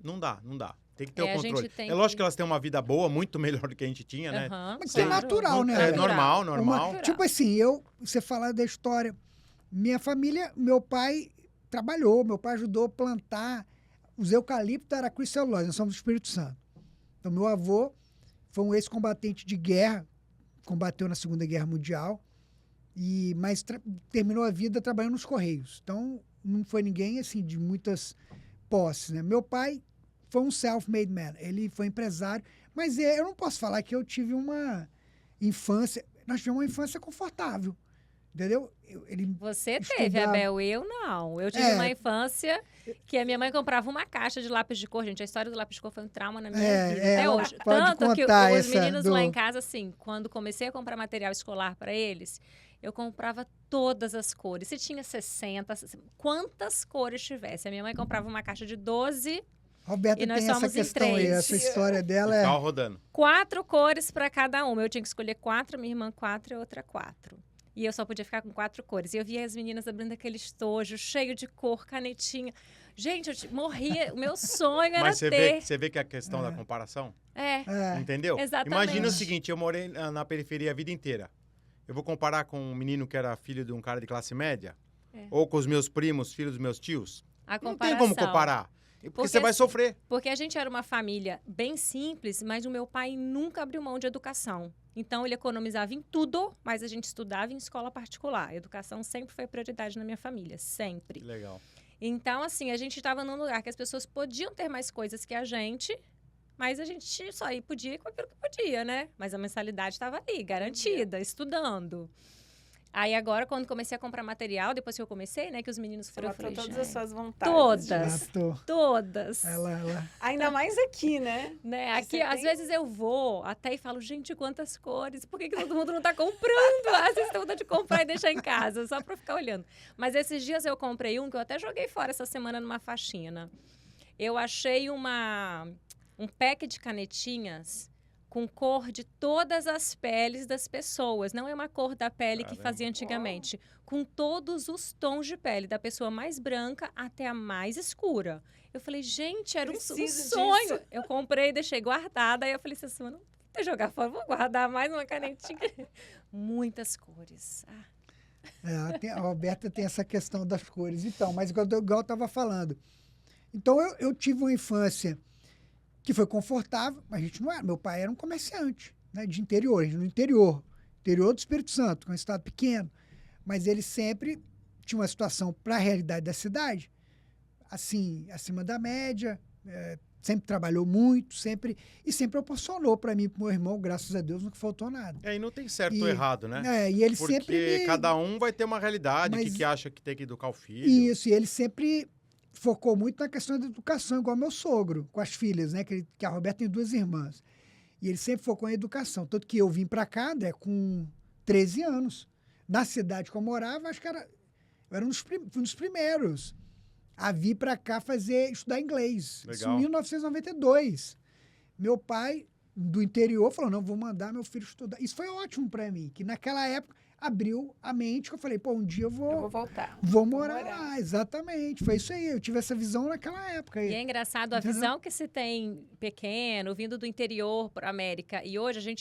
Speaker 4: Não dá. Tem que ter
Speaker 2: É,
Speaker 4: o
Speaker 2: a
Speaker 4: controle.
Speaker 2: gente tem
Speaker 4: É lógico
Speaker 2: que-
Speaker 4: que elas têm uma vida boa, muito melhor do que a gente tinha, né?
Speaker 2: Aham,
Speaker 1: Mas é natural, né?
Speaker 4: É
Speaker 1: André?
Speaker 4: normal.
Speaker 2: Natural.
Speaker 1: Tipo assim, você falar da história. Minha família, meu pai trabalhou, meu pai ajudou a plantar os eucaliptos aracuicelulose, nós somos do Espírito Santo. Então, meu avô foi um ex-combatente de guerra, combateu na Segunda Guerra Mundial, Mas terminou a vida trabalhando nos Correios. Então, não foi ninguém assim de muitas posses, né? Meu pai foi um self-made man. Ele foi empresário. Mas eu não posso falar que eu tive uma infância... Nós tivemos uma infância confortável. Entendeu?
Speaker 2: Você teve, Abel, eu não. Eu tive uma infância que a minha mãe comprava uma caixa de lápis de cor. Gente, a história do lápis de cor foi um trauma na minha vida. Até hoje. Tanto que os meninos lá em casa, assim, quando comecei a comprar material escolar para eles, eu comprava todas as cores. Se tinha 60, quantas cores tivesse. A minha mãe comprava uma caixa de 12...
Speaker 1: Roberta tem essa questão aí, essa história dela
Speaker 4: é... rodando.
Speaker 2: 4 cores para cada uma. Eu tinha que escolher 4, minha irmã 4 e outra 4. E eu só podia ficar com 4 cores. E eu via as meninas abrindo aquele estojo cheio de cor, canetinha. Gente, eu morria. O meu sonho era ter.
Speaker 4: Mas você vê que é a questão da comparação?
Speaker 2: É.
Speaker 4: Entendeu?
Speaker 2: Exatamente.
Speaker 4: Imagina o seguinte, eu morei na periferia a vida inteira. Eu vou comparar com um menino que era filho de um cara de classe média? Ou com os meus primos, filhos dos meus tios? Não tem como comparar. Porque você vai sofrer.
Speaker 2: Porque a gente era uma família bem simples, mas o meu pai nunca abriu mão de educação. Então, ele economizava em tudo, mas a gente estudava em escola particular. A educação sempre foi prioridade na minha família, sempre.
Speaker 4: Que legal.
Speaker 2: Então, assim, a gente estava num lugar que as pessoas podiam ter mais coisas que a gente, mas a gente só podia ir com aquilo que podia, né? Mas a mensalidade estava ali, garantida, estudando. Aí agora, quando comecei a comprar material, depois que eu comecei, né, que os meninos foram...
Speaker 3: Ela falou todas as suas vontades.
Speaker 2: Todas.
Speaker 1: Ela...
Speaker 3: Ainda mais aqui, né?
Speaker 2: Aqui, às vezes eu vou até e falo, gente, quantas cores, por que todo mundo não tá comprando? Às vezes tem vontade de comprar e deixar em casa, só pra ficar olhando. Mas esses dias eu comprei um que eu até joguei fora essa semana numa faxina. Eu achei um pack de canetinhas com cor de todas as peles das pessoas. Não é uma cor da pele que fazia antigamente. Com todos os tons de pele, da pessoa mais branca até a mais escura. Eu falei, gente, era um sonho. Disso. Eu comprei e deixei guardada. Aí eu falei assim, não vou jogar fora, vou guardar mais uma canetinha. Muitas cores.
Speaker 1: A Roberta tem essa questão das cores. Então, mas igual eu estava falando. Então, eu tive uma infância que foi confortável, mas a gente não era. Meu pai era um comerciante, né, de interior, no interior do Espírito Santo, que é um estado pequeno. Mas ele sempre tinha uma situação para a realidade da cidade, assim, acima da média, sempre trabalhou muito, sempre proporcionou para mim e para meu irmão, graças a Deus, não faltou nada.
Speaker 4: E não tem certo ou errado, né?
Speaker 1: E ele
Speaker 4: porque
Speaker 1: sempre
Speaker 4: cada um vai ter uma realidade, que acha que tem que educar o filho.
Speaker 1: Isso, e ele sempre focou muito na questão da educação, igual meu sogro, com as filhas, né? Que a Roberta tem 2 irmãs. E ele sempre focou em educação. Tanto que eu vim para cá, André, com 13 anos. Na cidade que eu morava, acho que eu era um dos primeiros a vir para cá estudar inglês.
Speaker 4: Legal.
Speaker 1: Isso em 1992. Meu pai, do interior, falou, não, vou mandar meu filho estudar. Isso foi ótimo para mim, que naquela época abriu a mente, que eu falei, um dia eu vou
Speaker 3: voltar.
Speaker 1: Vou morar lá, exatamente. Foi isso aí, eu tive essa visão naquela época.
Speaker 2: E é engraçado, a visão que se tem pequeno, vindo do interior para a América. E hoje,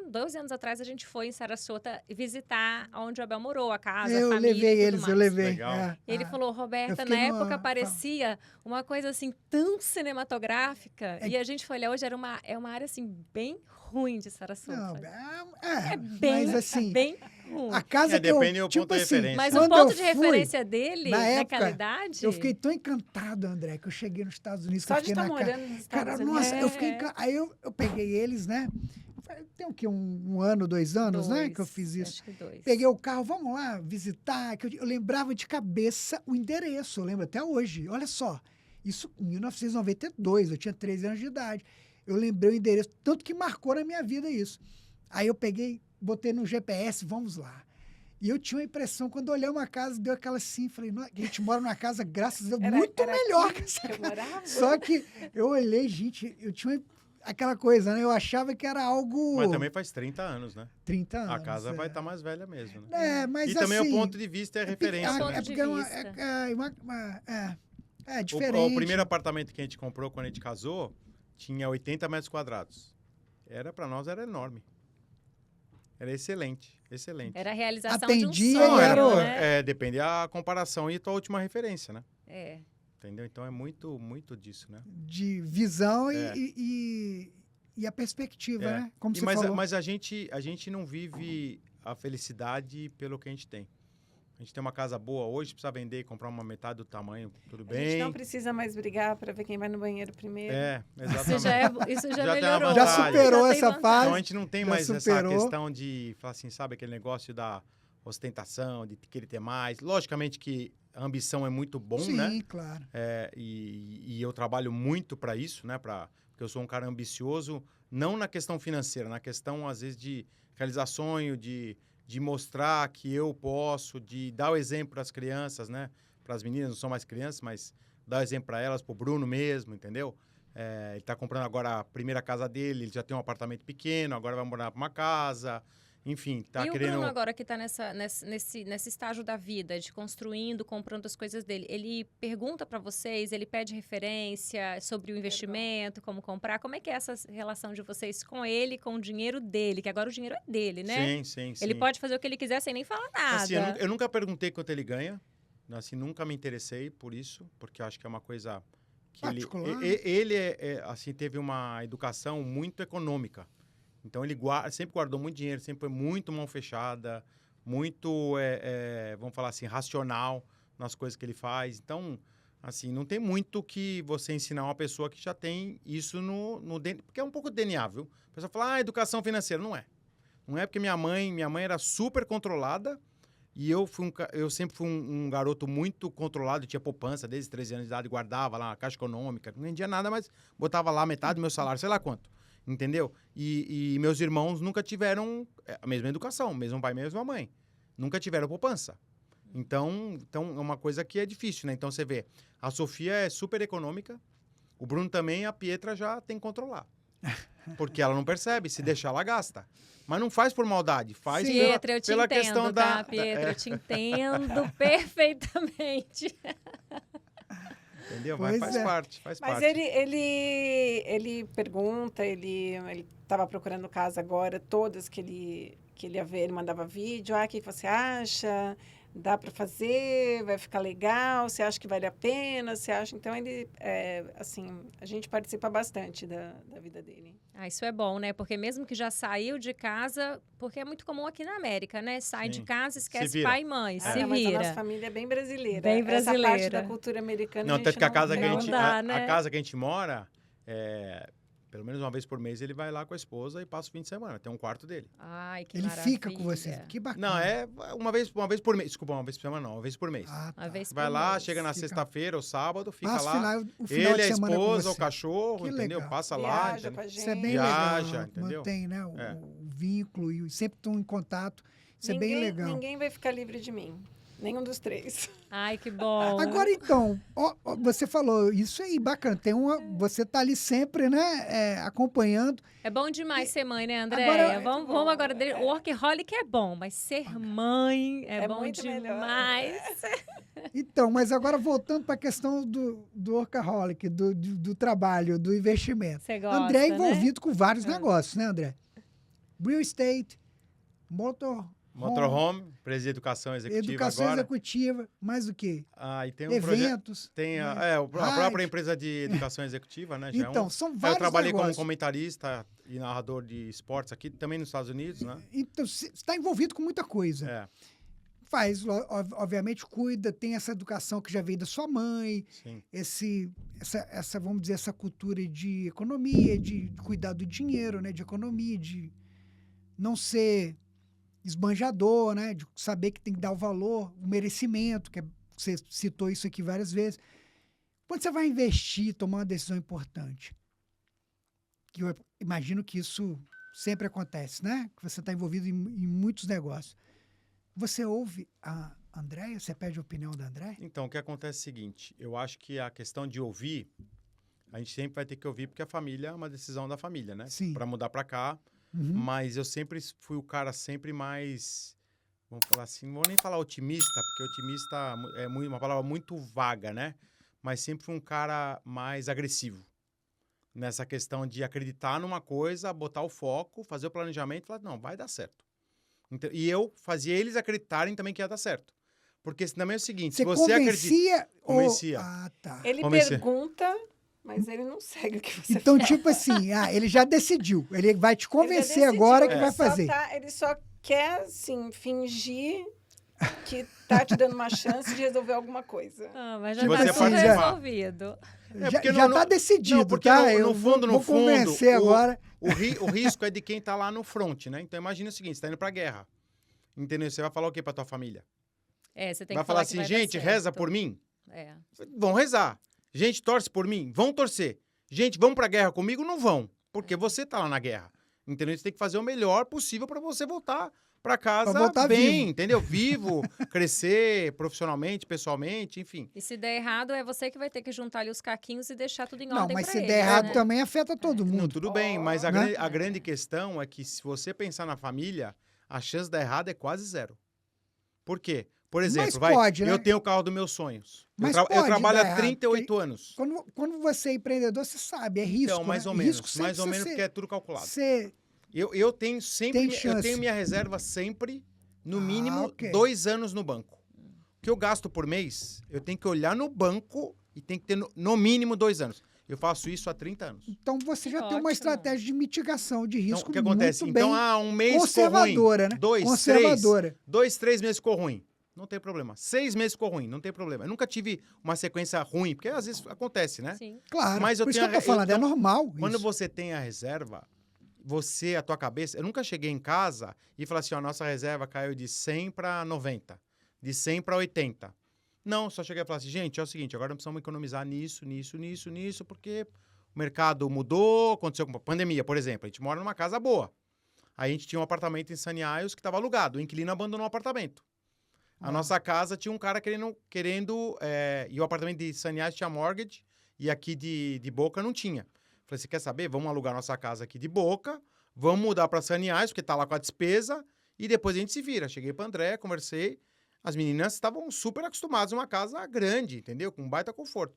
Speaker 2: 2 anos atrás, a gente foi em Sarasota visitar onde o Abel morou, a casa, a família.
Speaker 1: Eu levei.
Speaker 2: Legal. E ele falou, Roberta, na época parecia uma coisa assim, tão cinematográfica. E a gente foi olhar, hoje é uma área assim, bem ruim de Sarasota.
Speaker 1: Não,
Speaker 2: bem,
Speaker 1: mas assim,
Speaker 2: bem ruim.
Speaker 1: A casa que
Speaker 4: depende do ponto de referência.
Speaker 2: Mas o ponto de referência dele, naquela idade...
Speaker 1: Eu fiquei tão encantado, André, que eu cheguei nos Estados Unidos.
Speaker 3: Só de estar morando nos Estados Unidos.
Speaker 1: Nossa, eu fiquei encantado. Aí eu peguei eles, né? Tem o quê? Um ano, 2 anos, né? Que eu fiz isso.
Speaker 2: Acho que 2.
Speaker 1: Peguei o carro, vamos lá visitar. Que eu lembrava de cabeça o endereço, eu lembro até hoje. Olha só, isso em 1992, eu tinha 13 anos de idade. Eu lembrei o endereço, tanto que marcou na minha vida isso. Aí eu peguei, botei no GPS, vamos lá. E eu tinha uma impressão, quando eu olhei uma casa, deu aquela assim, falei, a gente mora numa casa, graças a Deus, muito melhor que essa casa. Só que eu olhei, gente, eu tinha aquela coisa, né? Eu achava que era algo...
Speaker 4: Mas também faz 30 anos, né?
Speaker 1: 30 anos.
Speaker 4: A casa vai estar mais velha mesmo, né?
Speaker 1: Mas
Speaker 4: e também
Speaker 1: assim,
Speaker 4: o ponto de vista é a referência.
Speaker 1: Porque é diferente.
Speaker 4: O primeiro apartamento que a gente comprou quando a gente casou tinha 80 metros quadrados. Para nós era enorme. Era excelente.
Speaker 2: Era a realização
Speaker 1: Atendia,
Speaker 2: de um sonho, né?
Speaker 4: Depende da comparação e tua última referência, né? Entendeu? Então é muito, muito disso, né?
Speaker 1: De visão e a perspectiva, né? Como você falou.
Speaker 4: Mas a gente não vive a felicidade pelo que a gente tem. A gente tem uma casa boa hoje, precisa vender e comprar uma metade do tamanho, tudo bem.
Speaker 3: A gente não precisa mais brigar para ver quem vai no banheiro primeiro.
Speaker 4: Exatamente.
Speaker 2: Isso já
Speaker 4: Já tem
Speaker 2: melhorou.
Speaker 4: uma
Speaker 1: Já
Speaker 4: vantagem.
Speaker 1: superou
Speaker 2: Já tem
Speaker 1: essa
Speaker 2: vantagem.
Speaker 1: fase.
Speaker 4: Então a gente não tem
Speaker 1: Já
Speaker 4: mais
Speaker 1: superou.
Speaker 4: essa questão de falar assim, sabe, aquele negócio da ostentação, de querer ter mais. Logicamente que a ambição é muito bom,
Speaker 1: Sim,
Speaker 4: né?
Speaker 1: claro.
Speaker 4: E eu trabalho muito para isso, né? Porque eu sou um cara ambicioso, não na questão financeira, na questão, às vezes, de realizar sonho, de mostrar que eu posso, de dar o exemplo para as crianças, né? Para as meninas, não são mais crianças, mas dar o exemplo para elas, para o Bruno mesmo, entendeu? Ele está comprando agora a primeira casa dele, ele já tem um apartamento pequeno, agora vai morar para uma casa, enfim, tá
Speaker 2: E
Speaker 4: querendo...
Speaker 2: o Bruno agora que está nesse estágio da vida, de construindo, comprando as coisas dele, ele pergunta para vocês, ele pede referência sobre o investimento, como comprar, como é que é essa relação de vocês com ele, com o dinheiro dele, que agora o dinheiro é dele, né?
Speaker 4: Sim.
Speaker 2: Ele pode fazer o que ele quiser sem nem falar nada.
Speaker 4: Assim, eu nunca perguntei quanto ele ganha, assim, nunca me interessei por isso, porque eu acho que é uma coisa que
Speaker 1: Particular.
Speaker 4: ele assim, teve uma educação muito econômica. Então, ele sempre guardou muito dinheiro, sempre foi muito mão fechada, muito, vamos falar assim, racional nas coisas que ele faz. Então, assim, não tem muito que você ensinar uma pessoa que já tem isso no DNA, porque é um pouco DNA, viu? A pessoa fala, educação financeira. Não é. Não é porque minha mãe era super controlada e eu sempre fui um garoto muito controlado, eu tinha poupança desde 13 anos de idade, guardava lá na Caixa Econômica, não vendia nada, mas botava lá metade do meu salário, sei lá quanto. Entendeu? E meus irmãos nunca tiveram a mesma educação, mesmo pai, mesma mãe. Nunca tiveram poupança. Então é uma coisa que é difícil, né? Então você vê, a Sofia é super econômica, o Bruno também, a Pietra já tem que controlar. Porque ela não percebe, se deixar ela gasta. Mas não faz por maldade, faz
Speaker 2: Pietra, eu te
Speaker 4: pela
Speaker 2: entendo,
Speaker 4: questão
Speaker 2: tá, Pietra? Eu te entendo perfeitamente.
Speaker 4: Entendeu?
Speaker 1: Pois
Speaker 4: Mas faz
Speaker 3: Mas
Speaker 4: parte.
Speaker 3: ele pergunta, ele estava procurando casa agora, todas que ele ia ver, ele mandava vídeo, o que você acha? Dá para fazer? Vai ficar legal? Você acha que vale a pena? Você acha? Então, ele, assim, a gente participa bastante da vida dele.
Speaker 2: Isso é bom, né? Porque mesmo que já saiu de casa, porque é muito comum aqui na América, né? Sai de casa, esquece pai e mãe, se
Speaker 3: Mas a
Speaker 2: vira.
Speaker 3: nossa família é bem brasileira.
Speaker 2: Bem brasileira.
Speaker 3: Essa parte da cultura americana
Speaker 4: Não,
Speaker 3: a gente
Speaker 4: tanto que a casa que a
Speaker 3: não
Speaker 4: gente,
Speaker 2: dá, né?
Speaker 4: a casa que a gente mora, pelo menos uma vez por mês, ele vai lá com a esposa e passa o fim de semana. Tem um quarto dele.
Speaker 2: Ai, que
Speaker 1: Ele
Speaker 2: maravilha.
Speaker 1: fica com você. Que bacana.
Speaker 4: Não, uma vez por mês. Desculpa, uma vez por semana não, uma vez por mês.
Speaker 1: Ah, tá.
Speaker 2: Uma vez
Speaker 4: Vai
Speaker 2: por
Speaker 4: lá,
Speaker 2: mês.
Speaker 4: chega na
Speaker 1: Fica.
Speaker 4: sexta-feira ou sábado, fica
Speaker 1: Passa
Speaker 4: lá.
Speaker 1: o final
Speaker 4: Ele,
Speaker 1: de
Speaker 4: a
Speaker 1: semana com
Speaker 4: esposa,
Speaker 1: você.
Speaker 4: o cachorro,
Speaker 1: Que
Speaker 4: entendeu?
Speaker 1: legal.
Speaker 4: Passa lá.
Speaker 3: viaja com a
Speaker 4: Entendeu?
Speaker 3: gente.
Speaker 1: Isso é bem
Speaker 4: Viaja,
Speaker 1: legal.
Speaker 4: entendeu?
Speaker 1: Mantém, né, o vínculo e sempre estão em contato. Isso é bem legal.
Speaker 3: Ninguém vai ficar livre de mim. Nenhum dos três.
Speaker 2: Ai, que bom.
Speaker 1: Agora, então, você falou isso aí, bacana. Você tá ali sempre, né, acompanhando.
Speaker 2: É bom demais ser mãe, né, Andréia?
Speaker 1: Agora-
Speaker 2: Vamos agora. O workaholic é bom, mas ser mãe é bom
Speaker 3: muito melhor.
Speaker 2: demais.
Speaker 1: Então, mas agora voltando para a questão do workaholic, do trabalho, do investimento.
Speaker 2: Você gosta,
Speaker 1: André é
Speaker 2: né?
Speaker 1: envolvido com vários negócios, né, André? Real estate,
Speaker 4: Motorhome, empresa de educação executiva
Speaker 1: educação
Speaker 4: agora.
Speaker 1: executiva, mais o quê?
Speaker 4: E tem um projeto.
Speaker 1: Eventos.
Speaker 4: Tem a
Speaker 1: né?
Speaker 4: própria
Speaker 1: Rádio.
Speaker 4: empresa de educação executiva, né? já é
Speaker 1: Então,
Speaker 4: um.
Speaker 1: são
Speaker 4: Eu
Speaker 1: vários
Speaker 4: trabalhei
Speaker 1: negócios.
Speaker 4: como comentarista e narrador de esportes aqui, também nos Estados Unidos, né?
Speaker 1: Então, você está envolvido com muita coisa.
Speaker 4: É,
Speaker 1: Faz, obviamente, cuida, tem essa educação que já veio da sua mãe,
Speaker 4: sim.
Speaker 1: essa, vamos dizer, essa cultura de economia, de cuidar do dinheiro, né? De economia, de não ser esbanjador, né? De saber que tem que dar o valor, o merecimento, você citou isso aqui várias vezes. Quando você vai investir, tomar uma decisão importante, que eu imagino que isso sempre acontece, né? Que você está envolvido em muitos negócios. Você ouve a Andréia? Você pede a opinião da Andréia?
Speaker 4: Então, o que acontece é o seguinte, eu acho que a questão de ouvir, a gente sempre vai ter que ouvir, porque a família é uma decisão da família, né?
Speaker 1: Sim.
Speaker 4: Para mudar para cá, mas eu sempre fui o cara sempre mais, vamos falar assim, não vou nem falar otimista, porque otimista é uma palavra muito vaga, né? Mas sempre fui um cara mais agressivo. Nessa questão de acreditar numa coisa, botar o foco, fazer o planejamento e falar, não, vai dar certo. E eu fazia eles acreditarem também que ia dar certo. Porque também é o seguinte, se você acredita... Convencia.
Speaker 1: Ah, tá.
Speaker 3: Ele
Speaker 4: Convencer.
Speaker 3: pergunta, mas ele não segue o que você
Speaker 1: Então,
Speaker 3: fala.
Speaker 1: tipo assim, ele já decidiu. Ele vai te convencer
Speaker 3: Ele já decidiu,
Speaker 1: agora que
Speaker 3: ele
Speaker 1: vai
Speaker 3: só
Speaker 1: fazer.
Speaker 3: ele só quer, assim, fingir que tá te dando uma chance de resolver alguma coisa.
Speaker 2: Mas já
Speaker 1: Tipo
Speaker 2: tá
Speaker 1: assim,
Speaker 2: tudo
Speaker 1: já-
Speaker 2: resolvido.
Speaker 4: porque
Speaker 1: já
Speaker 4: no-
Speaker 1: tá decidido,
Speaker 4: não, porque
Speaker 1: tá?
Speaker 4: no
Speaker 1: Eu
Speaker 4: fundo,
Speaker 1: vou convencer agora.
Speaker 4: O risco é de quem tá lá no front, né? Então imagina o seguinte, você tá indo pra guerra. Entendeu? Você vai falar o quê pra tua família?
Speaker 2: Você tem
Speaker 4: Vai
Speaker 2: que
Speaker 4: falar
Speaker 2: falar
Speaker 4: assim,
Speaker 2: que vai
Speaker 4: gente,
Speaker 2: dar
Speaker 4: reza
Speaker 2: certo.
Speaker 4: por mim?
Speaker 2: É.
Speaker 4: Vão rezar. Gente, torce por mim? Vão torcer. Gente, vão pra guerra comigo? Não vão. Porque você tá lá na guerra. Entendeu? Você tem que fazer o melhor possível pra você voltar pra casa
Speaker 1: Pra voltar
Speaker 4: bem,
Speaker 1: vivo.
Speaker 4: entendeu? Vivo, crescer profissionalmente, pessoalmente, enfim.
Speaker 2: E se der errado, é você que vai ter que juntar ali os caquinhos e deixar tudo em
Speaker 1: Não,
Speaker 2: ordem
Speaker 1: mas
Speaker 2: pra
Speaker 1: se
Speaker 2: eles,
Speaker 1: der errado
Speaker 2: né?
Speaker 1: também afeta todo
Speaker 4: Não,
Speaker 1: mundo.
Speaker 4: tudo bem, mas
Speaker 1: Né?
Speaker 4: a grande questão é que se você pensar na família, a chance de dar errado é quase zero. Por quê? Por exemplo,
Speaker 1: Mas pode, né?
Speaker 4: eu tenho o carro dos meus sonhos.
Speaker 1: Mas
Speaker 4: eu
Speaker 1: pode
Speaker 4: trabalho
Speaker 1: dar
Speaker 4: há
Speaker 1: errado,
Speaker 4: 38 anos.
Speaker 1: Quando você é empreendedor, você sabe, é risco.
Speaker 4: Então, mais
Speaker 1: né?
Speaker 4: ou
Speaker 1: Risco
Speaker 4: menos.
Speaker 1: sempre
Speaker 4: Mais ou
Speaker 1: você-
Speaker 4: menos, porque é tudo calculado.
Speaker 1: Você
Speaker 4: Eu tenho sempre.
Speaker 1: Tem
Speaker 4: Eu
Speaker 1: chance.
Speaker 4: tenho minha reserva sempre, no mínimo,
Speaker 1: ok.
Speaker 4: 2 anos no banco. O que eu gasto por mês, eu tenho que olhar no banco e tem que ter no mínimo 2 anos. Eu faço isso há 30 anos.
Speaker 1: Então você já tem uma
Speaker 2: Ótimo.
Speaker 1: estratégia de mitigação de
Speaker 4: Então,
Speaker 1: risco
Speaker 4: o que acontece?
Speaker 1: muito bem
Speaker 4: Então, um mês ficou ruim.
Speaker 1: conservadora, né?
Speaker 4: 2, 3 meses ficou ruim. Não tem problema. 6 meses ficou ruim, não tem problema. Eu nunca tive uma sequência ruim, porque às vezes acontece, né?
Speaker 2: Sim.
Speaker 1: Claro,
Speaker 4: Mas eu
Speaker 1: por isso que
Speaker 4: tenho
Speaker 1: eu tô falando, é
Speaker 4: então,
Speaker 1: normal
Speaker 4: Quando
Speaker 1: isso.
Speaker 4: você tem a reserva, a tua cabeça... Eu nunca cheguei em casa e falei assim, ó, a nossa reserva caiu de 100 para 90, de 100 para 80. Não, só cheguei e falei assim, gente, é o seguinte, agora nós precisamos economizar nisso, porque o mercado mudou, aconteceu com a pandemia, por exemplo. A gente mora numa casa boa. Aí a gente tinha um apartamento em Sunny Isles que estava alugado. O inquilino abandonou o apartamento. A nossa casa tinha um cara querendo e o apartamento de Sunny Isles tinha mortgage e aqui de Boca não tinha. Falei, você quer saber? Vamos alugar nossa casa aqui de Boca, vamos mudar para Sunny Isles, porque tá lá com a despesa, e depois a gente se vira. Cheguei para André, conversei, as meninas estavam super acostumadas a uma casa grande, entendeu? Com baita conforto.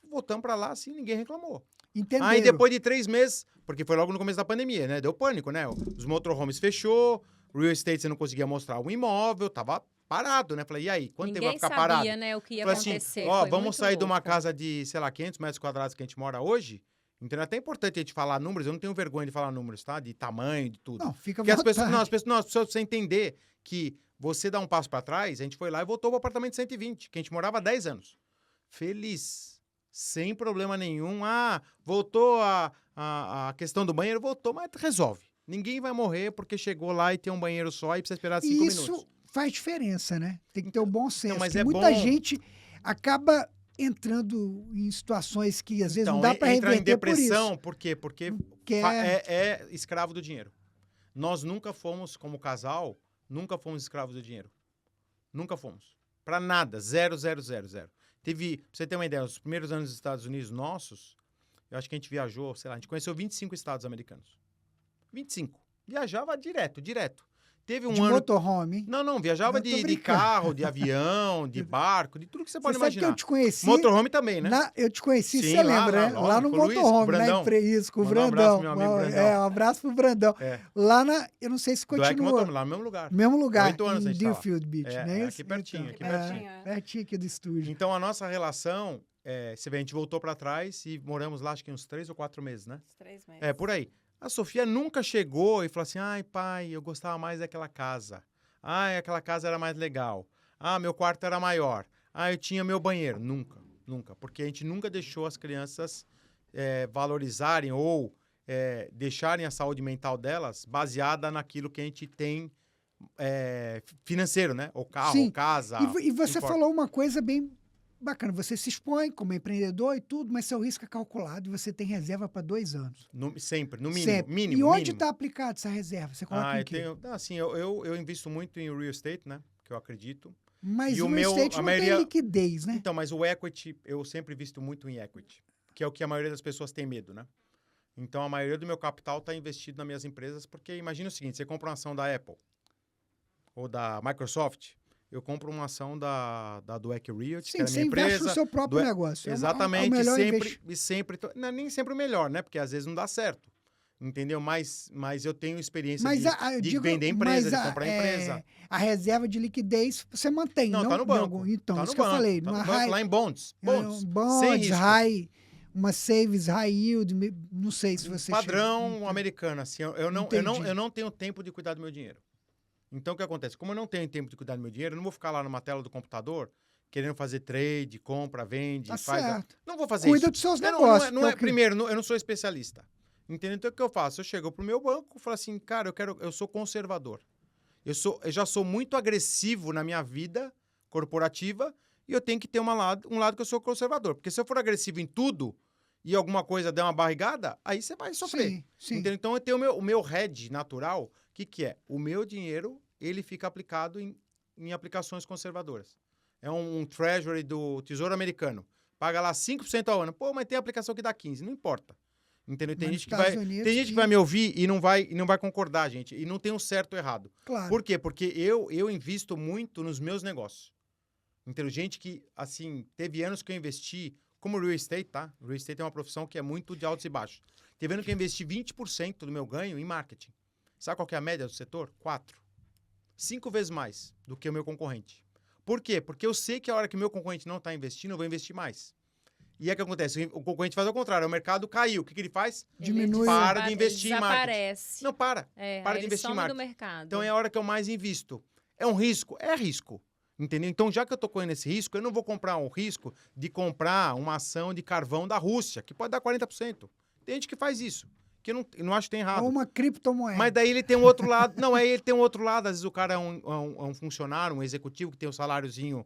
Speaker 4: Voltamos para lá, assim, ninguém reclamou.
Speaker 1: Entenderam?
Speaker 4: Aí depois de 3 meses, porque foi logo no começo da pandemia, né? Deu pânico, né? Os motorhomes fechou, real estate você não conseguia mostrar o imóvel, tava parado, né? Falei, e aí? Quanto tempo vai
Speaker 2: Ninguém
Speaker 4: ficar
Speaker 2: sabia,
Speaker 4: parado?
Speaker 2: né, o que ia
Speaker 4: Falei
Speaker 2: acontecer.
Speaker 4: assim, ó,
Speaker 2: Foi
Speaker 4: vamos
Speaker 2: muito
Speaker 4: sair de uma
Speaker 2: louco.
Speaker 4: casa de, sei lá, 500 metros quadrados que a gente mora hoje. Então é até importante a gente falar números, eu não tenho vergonha de falar números, tá? De tamanho, de tudo.
Speaker 1: Não, fica à
Speaker 4: Porque as
Speaker 1: vontade.
Speaker 4: pessoas, as pessoas precisam entender que você dá um passo para trás, a gente foi lá e voltou pro apartamento 120, que a gente morava há 10 anos. Feliz. Sem problema nenhum. Ah, voltou a questão do banheiro, voltou, mas resolve. Ninguém vai morrer porque chegou lá e tem um banheiro só e precisa esperar 5
Speaker 1: E
Speaker 4: minutos.
Speaker 1: isso faz diferença, né? Tem que ter o bom senso.
Speaker 4: mas
Speaker 1: que
Speaker 4: é
Speaker 1: muita
Speaker 4: bom.
Speaker 1: gente acaba entrando em situações que às vezes não dá para
Speaker 4: entra em
Speaker 1: reverter por
Speaker 4: depressão,
Speaker 1: isso.
Speaker 4: por quê? Porque
Speaker 1: Que
Speaker 4: é escravo do dinheiro. Nós nunca fomos, como casal, nunca fomos escravos do dinheiro. Nunca fomos. Pra nada. 0, 0, 0, 0. Teve, pra você ter uma ideia, nos primeiros anos dos Estados Unidos nossos, eu acho que a gente viajou, sei lá, a gente conheceu 25 estados americanos. 25. Viajava direto. Teve um
Speaker 1: de
Speaker 4: ano...
Speaker 1: motorhome, hein?
Speaker 4: Não, viajava
Speaker 1: Eu tô
Speaker 4: de
Speaker 1: brincando.
Speaker 4: carro, de avião, de barco, de tudo que você
Speaker 1: Você
Speaker 4: pode
Speaker 1: sabe que
Speaker 4: imaginar.
Speaker 1: eu te conheci...
Speaker 4: Motorhome também, né?
Speaker 1: Eu te conheci,
Speaker 4: Sim,
Speaker 1: você
Speaker 4: lá,
Speaker 1: lembra, né?
Speaker 4: lógico,
Speaker 1: Lá no
Speaker 4: com o Luiz,
Speaker 1: motorhome,
Speaker 4: com o Brandão.
Speaker 1: isso, com o
Speaker 4: Mandar um
Speaker 1: Brandão.
Speaker 4: abraço pro meu amigo Brandão.
Speaker 1: Um abraço pro Brandão.
Speaker 4: É.
Speaker 1: Lá eu não sei se
Speaker 4: Do Eck
Speaker 1: continua.
Speaker 4: Motorhome, lá no mesmo lugar.
Speaker 1: Mesmo lugar,
Speaker 4: 8 anos a
Speaker 1: em
Speaker 4: gente tá lá.
Speaker 1: Deerfield Beach,
Speaker 4: É,
Speaker 1: né?
Speaker 4: é aqui pertinho, aqui
Speaker 3: pertinho.
Speaker 1: Pertinho aqui do estúdio.
Speaker 4: Então, a nossa relação, você vê, a gente voltou pra trás e moramos lá, acho que uns 3 ou 4 meses, né?
Speaker 3: Uns 3 meses.
Speaker 4: É, por aí. A Sofia nunca chegou e falou assim, ai, pai, eu gostava mais daquela casa. Ai, aquela casa era mais legal. Ah, meu quarto era maior. Ah, eu tinha meu banheiro. Nunca. Porque a gente nunca deixou as crianças valorizarem ou deixarem a saúde mental delas baseada naquilo que a gente tem financeiro, né? Ou carro,
Speaker 1: Sim.
Speaker 4: ou casa.
Speaker 1: E você
Speaker 4: importa.
Speaker 1: falou uma coisa bem bacana. Você se expõe como empreendedor e tudo, mas seu risco é calculado e você tem reserva para 2 anos.
Speaker 4: Sempre, no mínimo.
Speaker 1: Sempre.
Speaker 4: Mínimo,
Speaker 1: E onde
Speaker 4: mínimo.
Speaker 1: está aplicada essa reserva? Você coloca em
Speaker 4: Eu
Speaker 1: quê?
Speaker 4: tenho... Assim, eu invisto muito em real estate, né? Que eu acredito.
Speaker 1: Mas
Speaker 4: e
Speaker 1: o
Speaker 4: o
Speaker 1: real
Speaker 4: meu-
Speaker 1: estate
Speaker 4: a
Speaker 1: não
Speaker 4: maioria-
Speaker 1: tem liquidez, né?
Speaker 4: Então, mas o equity, eu sempre visto muito em equity, que é o que a maioria das pessoas tem medo, né? Então, a maioria do meu capital está investido nas minhas empresas, porque imagina o seguinte, você compra uma ação da Apple ou da Microsoft, eu compro uma ação do Equity Realty, que
Speaker 1: Sim,
Speaker 4: é a
Speaker 1: você
Speaker 4: minha
Speaker 1: investe
Speaker 4: empresa.
Speaker 1: no seu próprio
Speaker 4: do-
Speaker 1: negócio.
Speaker 4: Exatamente,
Speaker 1: é o melhor
Speaker 4: e sempre... Não, nem sempre o melhor, né? Porque às vezes não dá certo, entendeu? Mas eu tenho experiência
Speaker 1: Mas
Speaker 4: de, vender empresa, de comprar empresa.
Speaker 1: A reserva de liquidez você mantém,
Speaker 4: Não,
Speaker 1: não?
Speaker 4: tá no
Speaker 1: de
Speaker 4: banco.
Speaker 1: algum- Então,
Speaker 4: tá
Speaker 1: isso
Speaker 4: no
Speaker 1: que eu
Speaker 4: banco,
Speaker 1: falei.
Speaker 4: tá no
Speaker 1: Numa
Speaker 4: banco,
Speaker 1: high,
Speaker 4: lá em bonds. Bonds, sem
Speaker 1: bonds,
Speaker 4: risco.
Speaker 1: uma savings, high yield, não sei se você...
Speaker 4: Padrão
Speaker 1: chega-
Speaker 4: americano, assim, eu não
Speaker 1: Entendi.
Speaker 4: tenho tempo de cuidar do meu dinheiro. Então, o que acontece? Como eu não tenho tempo de cuidar do meu dinheiro, eu não vou ficar lá numa tela do computador querendo fazer trade, compra, vende,
Speaker 1: Tá
Speaker 4: faz...
Speaker 1: certo.
Speaker 4: Não vou fazer
Speaker 1: Cuida
Speaker 4: isso.
Speaker 1: dos seus
Speaker 4: Não,
Speaker 1: negócios.
Speaker 4: não é primeiro, eu não sou especialista. Entendeu? Então, o que eu faço? Eu chego pro meu banco e falo assim, cara, eu sou conservador. Eu já sou muito agressivo na minha vida corporativa e eu tenho que ter um lado que eu sou conservador. Porque se eu for agressivo em tudo e alguma coisa der uma barrigada, aí você vai sofrer.
Speaker 1: Sim, sim.
Speaker 4: Entendeu? Então, eu tenho o meu hedge natural, que é? O meu dinheiro, ele fica aplicado em aplicações conservadoras. É um treasury do Tesouro Americano. Paga lá 5% ao ano. Pô, mas tem aplicação que dá 15%. Não importa. Entendeu? Tem gente que vai me ouvir e não vai concordar, gente. E não tem um certo ou errado.
Speaker 1: Claro.
Speaker 4: Por quê? Porque eu invisto muito nos meus negócios. Entendeu? Gente que, assim, teve anos que eu investi, como real estate, tá? Real estate é uma profissão que é muito de altos e baixos. Teve ano que eu investi 20% do meu ganho em marketing. Sabe qual que é a média do setor? 4. 5 vezes mais do que o meu concorrente. Por quê? Porque eu sei que a hora que o meu concorrente não está investindo, eu vou investir mais. E é que acontece, o concorrente faz ao contrário, o mercado caiu. O que ele faz?
Speaker 1: Diminui.
Speaker 4: Para de investir em marketing.
Speaker 2: Desaparece.
Speaker 4: Não, para de
Speaker 2: Ele
Speaker 4: investir em
Speaker 2: some do
Speaker 4: marketing.
Speaker 2: mercado.
Speaker 4: Então é a hora que eu mais invisto. É um risco? É risco. Entendeu? Então, já que eu estou correndo esse risco, eu não vou comprar um risco de comprar uma ação de carvão da Rússia, que pode dar 40%. Tem gente que faz isso, que eu não acho que tem errado.
Speaker 1: Ou uma criptomoeda.
Speaker 4: Mas daí ele tem um outro lado. Não, aí ele tem um outro lado. Às vezes o cara é um funcionário, um executivo que tem um saláriozinho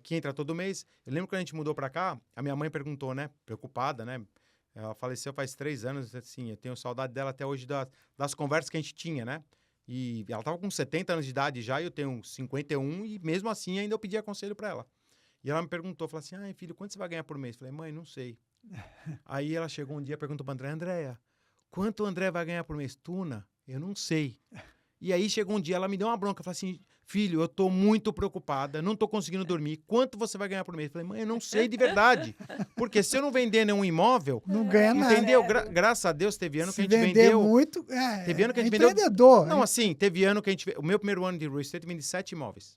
Speaker 4: que entra todo mês. Eu lembro que quando a gente mudou para cá, a minha mãe perguntou, né? Preocupada, né? Ela faleceu faz 3 anos, assim, eu tenho saudade dela até hoje das conversas que a gente tinha, né? E ela estava com 70 anos de idade já, e eu tenho 51, e mesmo assim ainda eu pedia conselho para ela. E ela me perguntou, falou assim, ai filho, quanto você vai ganhar por mês? Eu falei, mãe, não sei. Aí ela chegou um dia e perguntou para Andréia, quanto o André vai ganhar por mês? Tuna, eu não sei. E aí chegou um dia, ela me deu uma bronca, falou assim, filho, eu tô muito preocupada, não tô conseguindo dormir, quanto você vai ganhar por mês? Eu falei, mãe, eu não sei de verdade, porque se eu não vender nenhum imóvel,
Speaker 1: não ganha nada.
Speaker 4: Entendeu? Graças a Deus teve ano que a gente
Speaker 1: vender
Speaker 4: vendeu...
Speaker 1: muito,
Speaker 4: teve ano que a gente vendeu...
Speaker 1: empreendedor.
Speaker 4: Não, assim, teve ano que a gente... O meu primeiro ano de real estate vendi 7 imóveis.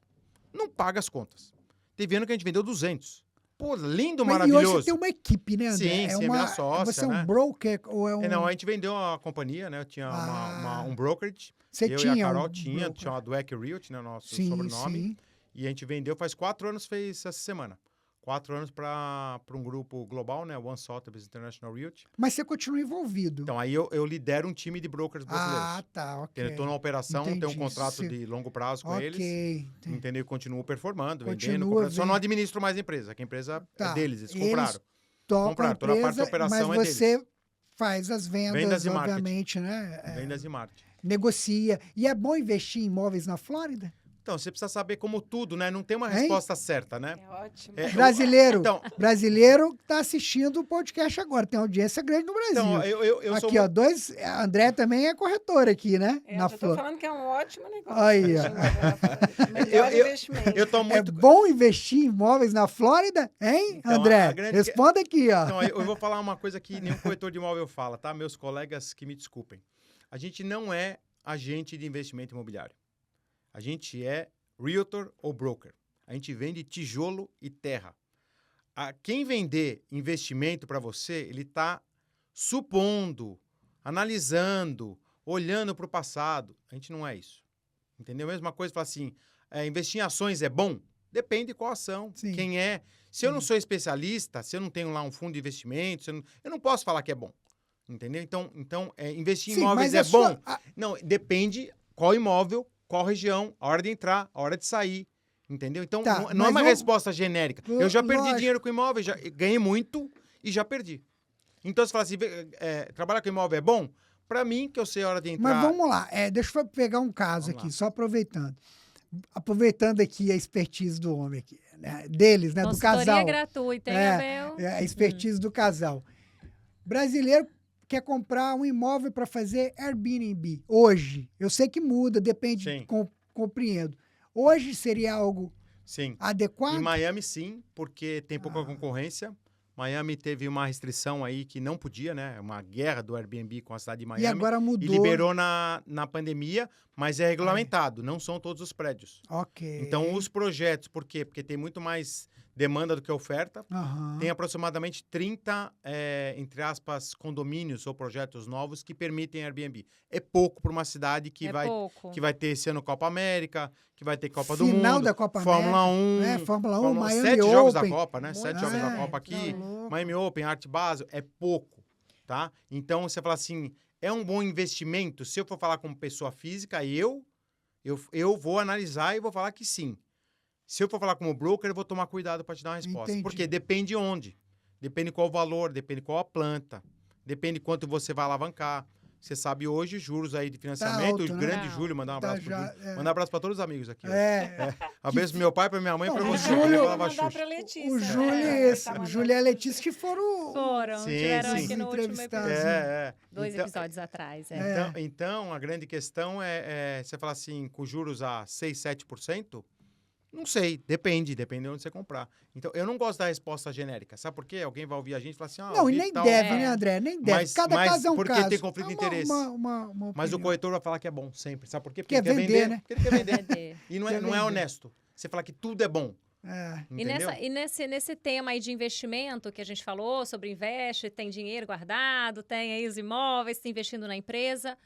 Speaker 4: Não paga as contas. Teve ano que a gente vendeu 200. Pô, lindo, maravilhoso.
Speaker 1: E hoje você tem uma equipe, né, André?
Speaker 4: Sim, sim, é minha sócia,
Speaker 1: você é um
Speaker 4: né?
Speaker 1: broker ou é um...
Speaker 4: Não, a gente vendeu a companhia, né? Eu tinha um brokerage.
Speaker 1: Você
Speaker 4: eu
Speaker 1: tinha
Speaker 4: e a Carol
Speaker 1: um
Speaker 4: tinha a Dweck Realty, né? Nosso
Speaker 1: sim,
Speaker 4: sobrenome.
Speaker 1: Sim.
Speaker 4: E a gente vendeu faz 4 anos, fez essa semana. 4 anos para um grupo global, né? One Sotheby's International Realty.
Speaker 1: Mas você continua envolvido.
Speaker 4: Então, aí eu lidero um time de brokers brasileiros.
Speaker 1: Ah, tá, ok.
Speaker 4: Eu estou na operação,
Speaker 1: Entendi.
Speaker 4: tenho um contrato de longo prazo com eles.
Speaker 1: Entendi.
Speaker 4: Entendeu? Continuo performando,
Speaker 1: Continua
Speaker 4: vendendo. Só não administro mais a empresa, que a empresa é deles, eles compraram.
Speaker 1: Compraram,
Speaker 4: toda a parte da operação
Speaker 1: mas
Speaker 4: é
Speaker 1: você
Speaker 4: deles.
Speaker 1: faz as vendas
Speaker 4: e
Speaker 1: obviamente, né?
Speaker 4: Vendas e marketing.
Speaker 1: Negocia. E é bom investir em imóveis na Flórida?
Speaker 4: Então, você precisa saber como tudo, né? Não tem uma resposta certa, né?
Speaker 3: É ótimo.
Speaker 1: Brasileiro está assistindo o podcast agora. Tem audiência grande no Brasil.
Speaker 4: Então, eu
Speaker 1: aqui,
Speaker 4: sou...
Speaker 1: ó, André também é corretor aqui, né?
Speaker 3: Eu tô falando que é um ótimo negócio.
Speaker 1: Aí,
Speaker 3: ó. Melhor investimento.
Speaker 4: Eu tô muito...
Speaker 1: É bom investir em imóveis na Flórida, hein,
Speaker 4: então,
Speaker 1: André? Responda aqui, ó.
Speaker 4: Então, eu vou falar uma coisa que nenhum corretor de imóvel fala, tá? Meus colegas que me desculpem. A gente não é agente de investimento imobiliário. A gente é realtor ou broker. A gente vende tijolo e terra. Quem vender investimento para você, ele está supondo, analisando, olhando para o passado. A gente não é isso. Entendeu? Mesma coisa, fala assim, investir em ações é bom? Depende qual ação,
Speaker 1: Sim.
Speaker 4: quem é. Se eu não sou especialista, se eu não tenho lá um fundo de investimento, eu não posso falar que é bom. Entendeu? Então investir em imóveis é bom? Não, depende qual imóvel, qual região, a hora de entrar, a hora de sair. Entendeu? Então, não é uma resposta genérica. Eu já perdi dinheiro com imóvel, já ganhei muito e já perdi. Então, você fala assim, trabalhar com imóvel é bom? Para mim, que eu sei a hora de entrar...
Speaker 1: Mas vamos lá, deixa eu pegar um caso aqui, só aproveitando. Aproveitando aqui a expertise do homem aqui, né? Deles, né? Do casal.
Speaker 2: Consultoria gratuita, hein, Abel?
Speaker 1: A expertise do casal. Brasileiro quer comprar um imóvel para fazer Airbnb. Hoje, eu sei que muda, depende, compreendo. Hoje seria algo adequado?
Speaker 4: Em Miami, sim, porque tem pouca concorrência. Miami teve uma restrição aí que não podia, né? Uma guerra do Airbnb com a cidade de Miami.
Speaker 1: E agora mudou.
Speaker 4: E liberou na pandemia, mas é regulamentado. Não são todos os prédios.
Speaker 1: Ok.
Speaker 4: Então, os projetos, por quê? Porque tem muito mais demanda do que oferta.
Speaker 1: Aham.
Speaker 4: Tem aproximadamente 30, entre aspas, condomínios ou projetos novos que permitem Airbnb. É pouco para uma cidade que vai ter esse ano Copa América, que vai ter Copa do Mundo.
Speaker 1: Final da Copa
Speaker 4: Fórmula
Speaker 1: América.
Speaker 4: 1.
Speaker 1: Fórmula 1, Miami
Speaker 4: 7
Speaker 1: Open.
Speaker 4: jogos da Copa, né?
Speaker 2: Muito
Speaker 4: 7 jogos da Copa aqui.
Speaker 1: Tá louco.
Speaker 4: Miami Open, Arte Basel, é pouco, tá? Então, você fala assim, é um bom investimento? Se eu for falar como pessoa física, eu vou analisar e vou falar que sim. Se eu for falar como broker, eu vou tomar cuidado para te dar uma resposta.
Speaker 1: Entendi.
Speaker 4: Porque depende onde. Depende qual o valor, depende qual a planta. Depende quanto você vai alavancar. Você sabe hoje, juros aí de financiamento,
Speaker 1: alto,
Speaker 4: o
Speaker 1: né?
Speaker 4: grande
Speaker 2: Não.
Speaker 4: Júlio, mandar um
Speaker 1: Tá
Speaker 4: abraço pro
Speaker 1: já,
Speaker 4: Júlio.
Speaker 1: é.
Speaker 4: Mandar um abraço para todos os amigos aqui. Abraço pro meu pai, pra minha mãe e pra
Speaker 1: Não, o
Speaker 4: você.
Speaker 1: Júlio-
Speaker 4: Eu
Speaker 3: Vou
Speaker 4: falava
Speaker 3: mandar
Speaker 4: Xuxa.
Speaker 3: pra Letícia.
Speaker 1: O
Speaker 3: né?
Speaker 1: Júlio,
Speaker 3: Ela
Speaker 1: esse,
Speaker 3: tá
Speaker 1: o
Speaker 3: mandando.
Speaker 1: Júlio e a Letícia que foram...
Speaker 2: Tiveram
Speaker 4: sim.
Speaker 2: aqui no último
Speaker 1: Entrevistados.
Speaker 2: episódio. 2
Speaker 4: Então-
Speaker 2: episódios atrás.
Speaker 4: Então, a grande questão é você falar assim, com juros a 6, 7%, não sei, depende de onde você comprar. Então, eu não gosto da resposta genérica. Sabe por quê? Alguém vai ouvir a gente e falar assim,
Speaker 1: Não, e
Speaker 4: ouvi
Speaker 1: nem
Speaker 4: tal,
Speaker 1: deve,
Speaker 2: É.
Speaker 1: né, André? Nem deve.
Speaker 4: Mas-
Speaker 1: Cada
Speaker 4: mas
Speaker 1: caso é um
Speaker 4: porque
Speaker 1: caso.
Speaker 4: tem conflito de interesse.
Speaker 1: Uma
Speaker 4: Mas o
Speaker 1: opinião.
Speaker 4: corretor vai falar que é bom sempre. Sabe por quê? Porque
Speaker 1: Quer
Speaker 4: ele quer
Speaker 1: vender,
Speaker 4: vender.
Speaker 1: né?
Speaker 4: Porque ele quer vender.
Speaker 2: Vender.
Speaker 4: E não
Speaker 1: Quer
Speaker 4: é
Speaker 1: vender.
Speaker 4: honesto. Você falar que tudo é bom.
Speaker 1: É.
Speaker 4: Entendeu?
Speaker 2: E nesse tema aí de investimento que a gente falou sobre investe, tem dinheiro guardado, tem aí os imóveis, está investindo na empresa.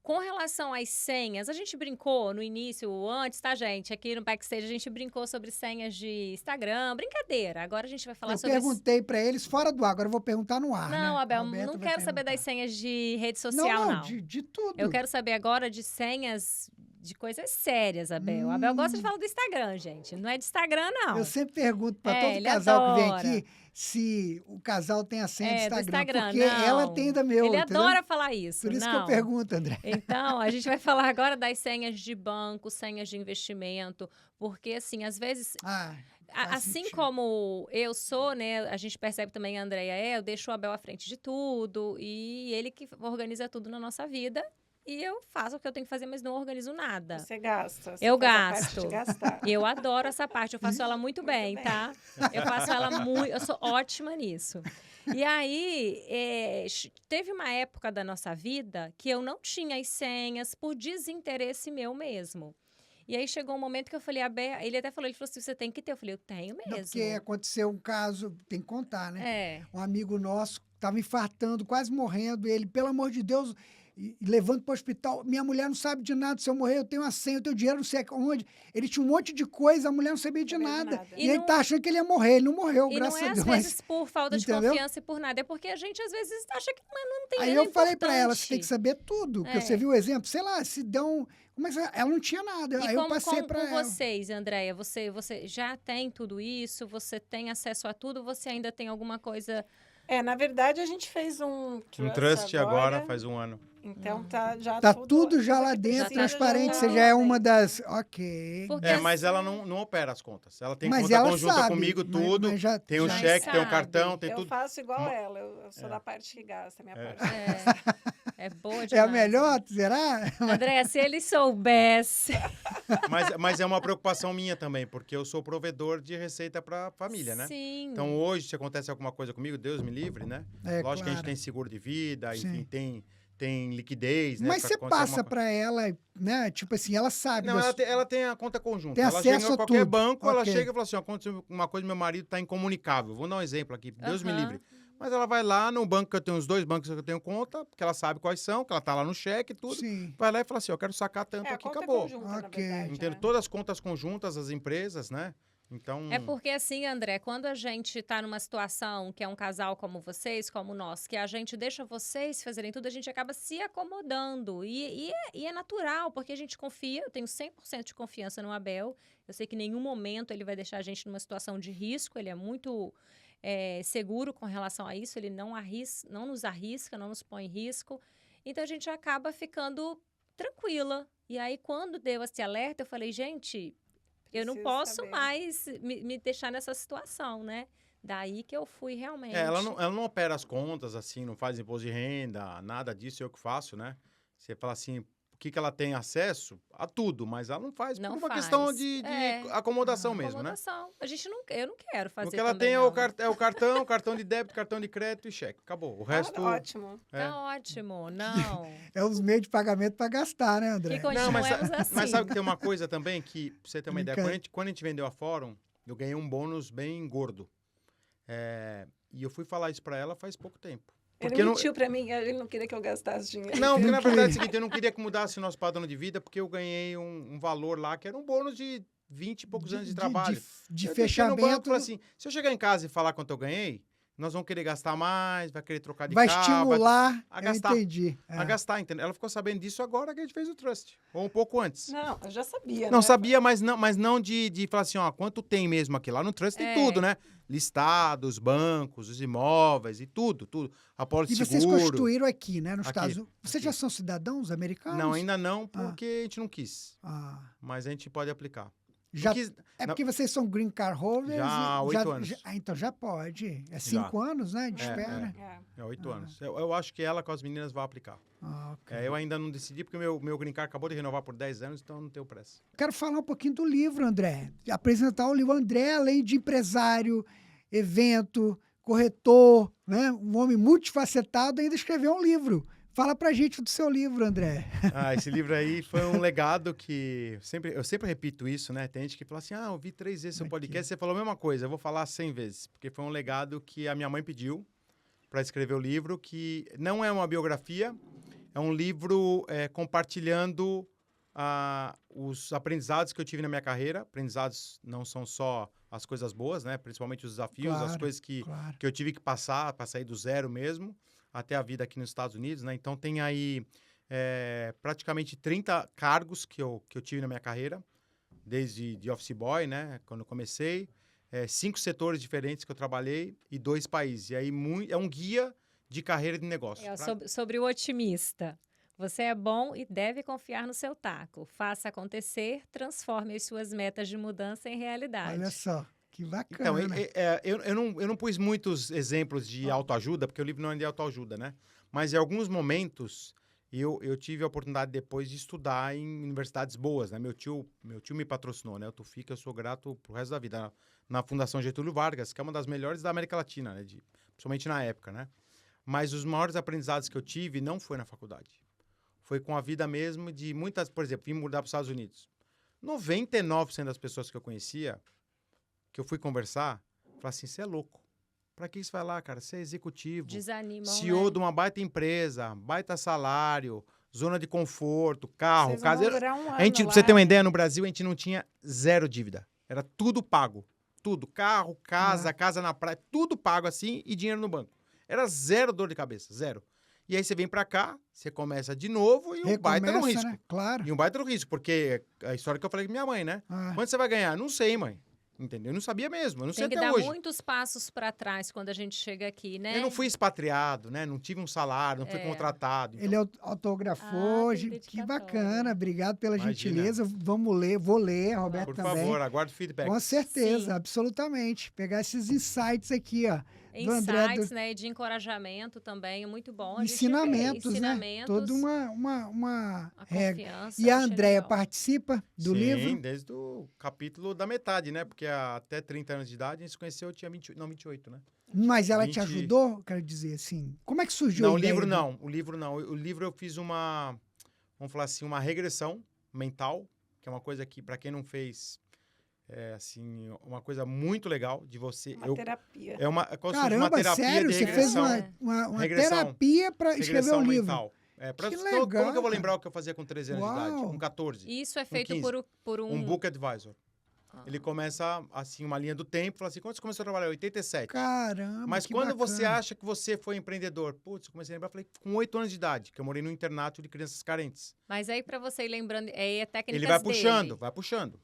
Speaker 2: Com relação às senhas, a gente brincou no início, antes, tá, gente? Aqui no backstage a gente brincou sobre senhas de Instagram, brincadeira. Agora a gente vai falar
Speaker 1: Eu
Speaker 2: sobre...
Speaker 1: perguntei pra eles fora do ar, agora eu vou perguntar no ar,
Speaker 2: Não,
Speaker 1: né?
Speaker 2: Abel,
Speaker 1: Alberto
Speaker 2: não
Speaker 1: vai
Speaker 2: quero saber
Speaker 1: perguntar.
Speaker 2: das senhas de rede social, não.
Speaker 1: De tudo.
Speaker 2: Eu quero saber agora de senhas de coisas sérias, Abel. Abel gosta de falar do Instagram, gente. Não é de Instagram, não.
Speaker 1: Eu sempre pergunto pra todo
Speaker 2: ele
Speaker 1: casal que vem
Speaker 2: adora.
Speaker 1: aqui se o casal tem a senha do
Speaker 2: do
Speaker 1: Instagram. Porque
Speaker 2: não.
Speaker 1: ela tem da meu,
Speaker 2: Ele
Speaker 1: entendeu?
Speaker 2: adora falar isso.
Speaker 1: Por isso
Speaker 2: não.
Speaker 1: que eu pergunto, André.
Speaker 2: Então, a gente vai falar agora das senhas de banco, senhas de investimento, porque, assim, às vezes,
Speaker 1: Ah, faz
Speaker 2: assim
Speaker 1: sentido.
Speaker 2: como eu sou, né, a gente percebe também a Andrea eu deixo o Abel à frente de tudo, e ele que organiza tudo na nossa vida, e eu faço o que eu tenho que fazer, mas não organizo nada.
Speaker 3: Você gasta. Você
Speaker 2: Eu
Speaker 3: faz a parte
Speaker 2: gasto.
Speaker 3: de gastar.
Speaker 2: Eu adoro essa parte, eu faço ela muito bem,
Speaker 3: bem.
Speaker 2: tá? Eu faço ela muito, eu sou ótima nisso. E aí, teve uma época da nossa vida que eu não tinha as senhas por desinteresse meu mesmo. E aí chegou um momento que eu falei, ele até falou, ele falou assim, você tem que ter. Eu falei, eu tenho mesmo.
Speaker 1: Não, porque aconteceu um caso, tem que contar, né?
Speaker 2: É.
Speaker 1: Um amigo nosso estava infartando, quase morrendo. Ele, pelo amor de Deus, levando para o hospital. Minha mulher não sabe de nada. Se eu morrer, eu tenho a senha, eu tenho dinheiro, não sei onde. Ele tinha um monte de coisa, a mulher não sabia de
Speaker 3: Não sabia de
Speaker 1: nada.
Speaker 3: nada.
Speaker 1: E,
Speaker 2: E
Speaker 1: ele
Speaker 2: não-
Speaker 1: tá achando que ele ia morrer. Ele não morreu,
Speaker 2: E
Speaker 1: graças
Speaker 2: não é
Speaker 1: a
Speaker 2: às
Speaker 1: Deus.
Speaker 2: vezes por falta de
Speaker 1: Entendeu?
Speaker 2: confiança e por nada, é porque a gente às vezes acha que não tem
Speaker 1: Aí
Speaker 2: nada
Speaker 1: eu falei para ela,
Speaker 2: importante.
Speaker 1: você tem que saber tudo. Porque
Speaker 2: É.
Speaker 1: você viu o exemplo? Sei lá, se dão... Como é que ela não tinha nada.
Speaker 2: E
Speaker 1: Aí eu passei para
Speaker 2: com
Speaker 1: ela.
Speaker 2: vocês, Andréia, você já tem tudo isso? Você tem acesso a tudo? Você ainda tem alguma coisa...
Speaker 3: Na verdade, a gente fez um
Speaker 4: Um trust agora faz um ano.
Speaker 3: Então, tá já
Speaker 1: Tá tudo já lá
Speaker 3: que
Speaker 1: dentro,
Speaker 3: precisa,
Speaker 1: transparente.
Speaker 3: já
Speaker 1: Você
Speaker 3: tá
Speaker 1: já é
Speaker 3: lá
Speaker 1: uma
Speaker 3: dentro.
Speaker 1: das... Ok.
Speaker 2: Porque
Speaker 4: Mas ela não opera as contas. Ela tem
Speaker 1: Mas
Speaker 4: conta
Speaker 1: ela
Speaker 4: conjunta
Speaker 1: sabe,
Speaker 4: comigo,
Speaker 1: mas-
Speaker 4: tudo.
Speaker 1: mas já-
Speaker 4: tem um
Speaker 1: já
Speaker 4: cheque, tem um
Speaker 2: sabe.
Speaker 4: cartão, tem
Speaker 3: Eu
Speaker 4: tudo.
Speaker 3: faço igual ela, eu sou da parte que gasta, a minha parte.
Speaker 2: É boa demais.
Speaker 1: É a melhor, será?
Speaker 2: Andréia, se ele soubesse...
Speaker 4: Mas é uma preocupação minha também, porque eu sou provedor de receita para a família, né?
Speaker 2: Sim.
Speaker 4: Então, hoje, se acontece alguma coisa comigo, Deus me livre, né?
Speaker 1: É,
Speaker 4: Lógico que a gente
Speaker 1: claro.
Speaker 4: tem seguro de vida,
Speaker 1: Sim.
Speaker 4: enfim, tem liquidez, né?
Speaker 1: Mas
Speaker 4: pra
Speaker 1: você
Speaker 4: acontecer
Speaker 1: passa
Speaker 4: alguma
Speaker 1: para ela, né? Tipo assim, ela sabe.
Speaker 4: Não,
Speaker 1: das-
Speaker 4: ela tem a conta conjunta.
Speaker 1: Tem
Speaker 4: Ela
Speaker 1: acesso
Speaker 4: chega
Speaker 1: a
Speaker 4: em qualquer
Speaker 1: tudo.
Speaker 4: banco, ela
Speaker 1: Ok.
Speaker 4: chega e fala assim, ó, aconteceu uma coisa, meu marido está incomunicável. Vou dar um exemplo aqui, Deus me
Speaker 2: Aham.
Speaker 4: livre. Mas ela vai lá no banco, que eu tenho os 2 bancos que eu tenho conta, porque ela sabe quais são, que ela tá lá no cheque e tudo.
Speaker 1: Sim.
Speaker 4: Vai lá e fala assim, eu quero sacar tanto
Speaker 3: A
Speaker 4: aqui,
Speaker 3: conta
Speaker 4: acabou.
Speaker 3: conjunta, na
Speaker 1: Ok.
Speaker 3: verdade.
Speaker 4: Entendo,
Speaker 3: né?
Speaker 4: todas as contas conjuntas, as empresas, né? Então...
Speaker 2: É porque assim, André, quando a gente tá numa situação que é um casal como vocês, como nós, que a gente deixa vocês fazerem tudo, a gente acaba se acomodando. E é natural, porque a gente confia, eu tenho 100% de confiança no Abel. Eu sei que em nenhum momento ele vai deixar a gente numa situação de risco, ele é muito seguro com relação a isso, ele não nos arrisca, não nos põe em risco. Então a gente acaba ficando tranquila. E aí, quando deu esse alerta, eu falei, gente... Eu não
Speaker 3: Preciso
Speaker 2: posso
Speaker 3: saber.
Speaker 2: mais me deixar nessa situação, né? Daí que eu fui realmente.
Speaker 4: ela não opera as contas, assim, não faz imposto de renda, nada disso, eu que faço, né? Você fala assim, o que ela tem acesso? A tudo, mas ela não faz
Speaker 2: Não
Speaker 4: por uma
Speaker 2: faz.
Speaker 4: questão de
Speaker 2: É.
Speaker 4: acomodação mesmo, né?
Speaker 2: Acomodação. Eu não quero fazer
Speaker 4: O que ela
Speaker 2: também,
Speaker 4: tem é
Speaker 2: não.
Speaker 4: o cartão de débito, cartão de crédito e cheque. Acabou. O resto...
Speaker 3: Ótimo.
Speaker 2: Tá ótimo, não.
Speaker 1: É os meios de pagamento para gastar, né, André?
Speaker 2: Que continuemos assim.
Speaker 4: Mas sabe que tem uma coisa também que, pra você ter uma ideia,
Speaker 1: Brincadeira.
Speaker 4: quando a gente vendeu a Fórum, Eu ganhei um bônus bem gordo. E eu fui falar isso para ela faz pouco tempo.
Speaker 3: Ele mentiu pra mim, ele não queria que eu gastasse dinheiro.
Speaker 4: Não, porque na verdade é o seguinte, eu não queria que mudasse o nosso padrão de vida, porque eu ganhei um valor lá que era um bônus de 20 e poucos anos de trabalho.
Speaker 1: De
Speaker 4: eu fechamento.
Speaker 1: fechamento.
Speaker 4: Falei assim, se eu chegar em casa e falar quanto eu ganhei, nós vamos querer gastar mais, vai querer trocar de
Speaker 1: vai
Speaker 4: carro.
Speaker 1: estimular,
Speaker 4: a gastar.
Speaker 1: Eu entendi.
Speaker 4: A gastar, entendeu? Ela ficou sabendo disso agora que a gente fez o Trust. Ou um pouco antes.
Speaker 3: Não, eu já sabia,
Speaker 4: Não
Speaker 3: né?
Speaker 4: sabia, mas não de falar assim, ó, quanto tem mesmo aqui. Lá no Trust tem tudo, né? Listados, bancos, os imóveis e tudo. A pólice
Speaker 1: E
Speaker 4: de
Speaker 1: vocês
Speaker 4: seguro.
Speaker 1: construíram aqui, né? Nos
Speaker 4: Aqui,
Speaker 1: Estados Unidos. Vocês
Speaker 4: aqui.
Speaker 1: já são cidadãos americanos?
Speaker 4: Não, ainda não, porque a gente não quis.
Speaker 1: Ah.
Speaker 4: Mas a gente pode aplicar.
Speaker 1: Já,
Speaker 4: Porque-
Speaker 1: porque vocês são green card holders?
Speaker 4: Já há 8 anos.
Speaker 1: Então já pode. É 5 anos, né? De espera.
Speaker 3: É.
Speaker 4: 8 anos. Eu acho que ela com as meninas vai aplicar.
Speaker 1: Ok.
Speaker 4: Eu ainda não decidi, porque o meu green card acabou de renovar por 10 anos, então eu não tenho pressa.
Speaker 1: Quero falar um pouquinho do livro, André. Apresentar o livro. André, além de empresário, evento, corretor, né? Um homem multifacetado, ainda escreveu um livro. Fala pra gente do seu livro, André.
Speaker 4: Esse livro aí foi um legado que... Eu sempre repito isso, né? Tem gente que fala assim, eu vi 3 vezes seu podcast, você falou a mesma coisa, eu vou falar 100 vezes. Porque foi um legado que a minha mãe pediu para escrever o livro, que não é uma biografia, é um livro compartilhando os aprendizados que eu tive na minha carreira. Aprendizados não são só as coisas boas, né? Principalmente os desafios, as coisas que eu tive que passar para sair do zero mesmo, até a vida aqui nos Estados Unidos, né? Então tem aí praticamente 30 cargos que eu tive na minha carreira, desde de office boy, né? Quando eu comecei, 5 setores diferentes que eu trabalhei e 2 países. E aí é um guia de carreira de negócio.
Speaker 2: Sobre o otimista. Você é bom e deve confiar no seu taco. Faça acontecer, transforme as suas metas de mudança em realidade.
Speaker 1: Olha só, que bacana.
Speaker 4: Então, eu não pus muitos exemplos de autoajuda, porque o livro não é de autoajuda, né? Mas em alguns momentos, eu tive a oportunidade depois de estudar em universidades boas, né? Meu tio me patrocinou, né? O Tufica, eu sou grato pro resto da vida. Na Fundação Getúlio Vargas, que é uma das melhores da América Latina, né? Principalmente na época, né? Mas os maiores aprendizados que eu tive não foi na faculdade. Foi com a vida mesmo de muitas... Por exemplo, vim mudar para os Estados Unidos. 99% das pessoas que eu conhecia, que eu fui conversar, falaram assim, você é louco. Pra que você vai lá, cara? Você é executivo.
Speaker 2: Desanimam,
Speaker 4: CEO
Speaker 2: né?
Speaker 4: de uma baita empresa, baita salário, zona de conforto, carro,
Speaker 3: Vocês
Speaker 4: casa.
Speaker 3: vão durar um ano
Speaker 4: Pra
Speaker 3: lá.
Speaker 4: você ter uma ideia, no Brasil a gente não tinha 0 dívida. Era tudo pago. Tudo. Carro, casa na praia, tudo pago assim e dinheiro no banco. Era 0 dor de cabeça, 0. E aí você vem pra cá, você começa de novo e um baita no risco.
Speaker 1: Né? Claro.
Speaker 4: E um baita no risco, porque a história que eu falei com minha mãe, né? Quanto você vai ganhar? Não sei, mãe. Entendeu? Eu não sabia mesmo, eu não sei
Speaker 2: Tem que
Speaker 4: até
Speaker 2: dar
Speaker 4: hoje.
Speaker 2: muitos passos para trás quando a gente chega aqui, né?
Speaker 4: Eu não fui expatriado, né? Não tive um salário, não fui contratado. Então...
Speaker 1: Ele autografou, que bacana, obrigado pela gentileza. Vamos ler, vou ler, Roberto também.
Speaker 4: Por favor, aguardo o feedback.
Speaker 1: Com certeza,
Speaker 2: Sim.
Speaker 1: absolutamente. Pegar esses insights aqui, ó.
Speaker 2: Insights, né, de encorajamento também, é muito bom.
Speaker 1: Ensinamentos, né? Toda uma regra. E a Andréia participa do livro?
Speaker 4: Sim, desde o capítulo da metade, né? Porque até 30 anos de idade a gente se conheceu, eu tinha 28, né?
Speaker 1: Mas ela te ajudou, quero dizer assim. Como é que surgiu
Speaker 4: não,
Speaker 1: a ideia?
Speaker 4: O livro não. O livro eu fiz uma, vamos falar assim, uma regressão mental, que é uma coisa que, para quem não fez... assim, uma coisa muito legal de você...
Speaker 3: Uma terapia.
Speaker 1: Caramba,
Speaker 4: uma terapia
Speaker 1: sério?
Speaker 4: de
Speaker 1: Você fez uma terapia para escrever um livro?
Speaker 4: Mental.
Speaker 1: Que legal,
Speaker 4: como que eu vou lembrar o que eu fazia com 13 anos de idade? Com 14?
Speaker 2: Isso é feito
Speaker 4: 15,
Speaker 2: por um...
Speaker 4: Um book advisor. Ele começa, assim, uma linha do tempo, fala assim, quando você começou a trabalhar? 87.
Speaker 1: Caramba,
Speaker 4: Mas
Speaker 1: que
Speaker 4: quando
Speaker 1: bacana.
Speaker 4: você acha que você foi empreendedor? Putz, eu comecei a lembrar, falei, com 8 anos de idade, que eu morei no internato de crianças carentes.
Speaker 2: Mas aí, para você ir lembrando, é técnicas
Speaker 4: Ele vai puxando,
Speaker 2: dele.
Speaker 4: vai puxando.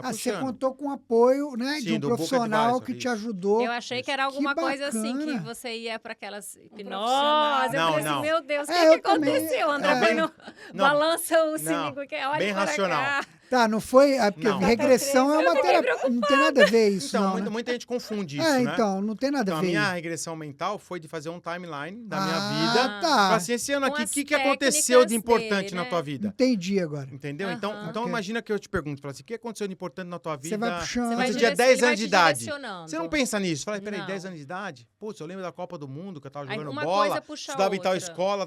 Speaker 1: Você contou com o apoio, né, de um profissional que te ajudou.
Speaker 2: Eu achei que era alguma coisa assim, que você ia para aquelas hipnose.
Speaker 4: Não,
Speaker 2: eu falei assim, meu Deus, o que aconteceu? André foi no... Balança o cínico, olha
Speaker 4: bem
Speaker 2: para
Speaker 4: racional.
Speaker 2: cá.
Speaker 1: Tá, não foi... Porque regressão é uma terapia. Não tem nada a ver isso,
Speaker 4: então,
Speaker 1: não,
Speaker 4: muita gente confunde isso, né?
Speaker 1: Então, não tem nada a ver.
Speaker 4: A minha regressão mental foi de fazer um timeline da minha vida.
Speaker 1: Tá.
Speaker 4: Assim, esse ano aqui, o que aconteceu de importante na tua vida?
Speaker 1: Entendi agora.
Speaker 4: Entendeu? Então imagina que eu te pergunto, fala assim, o que aconteceu de importante na tua vida?
Speaker 1: Você vai puxando.
Speaker 4: Você tinha 10 anos de idade. Você não pensa nisso. Fala, peraí, 10 anos de idade? Putz, eu lembro da Copa do Mundo, que eu tava jogando bola, estudava em tal escola,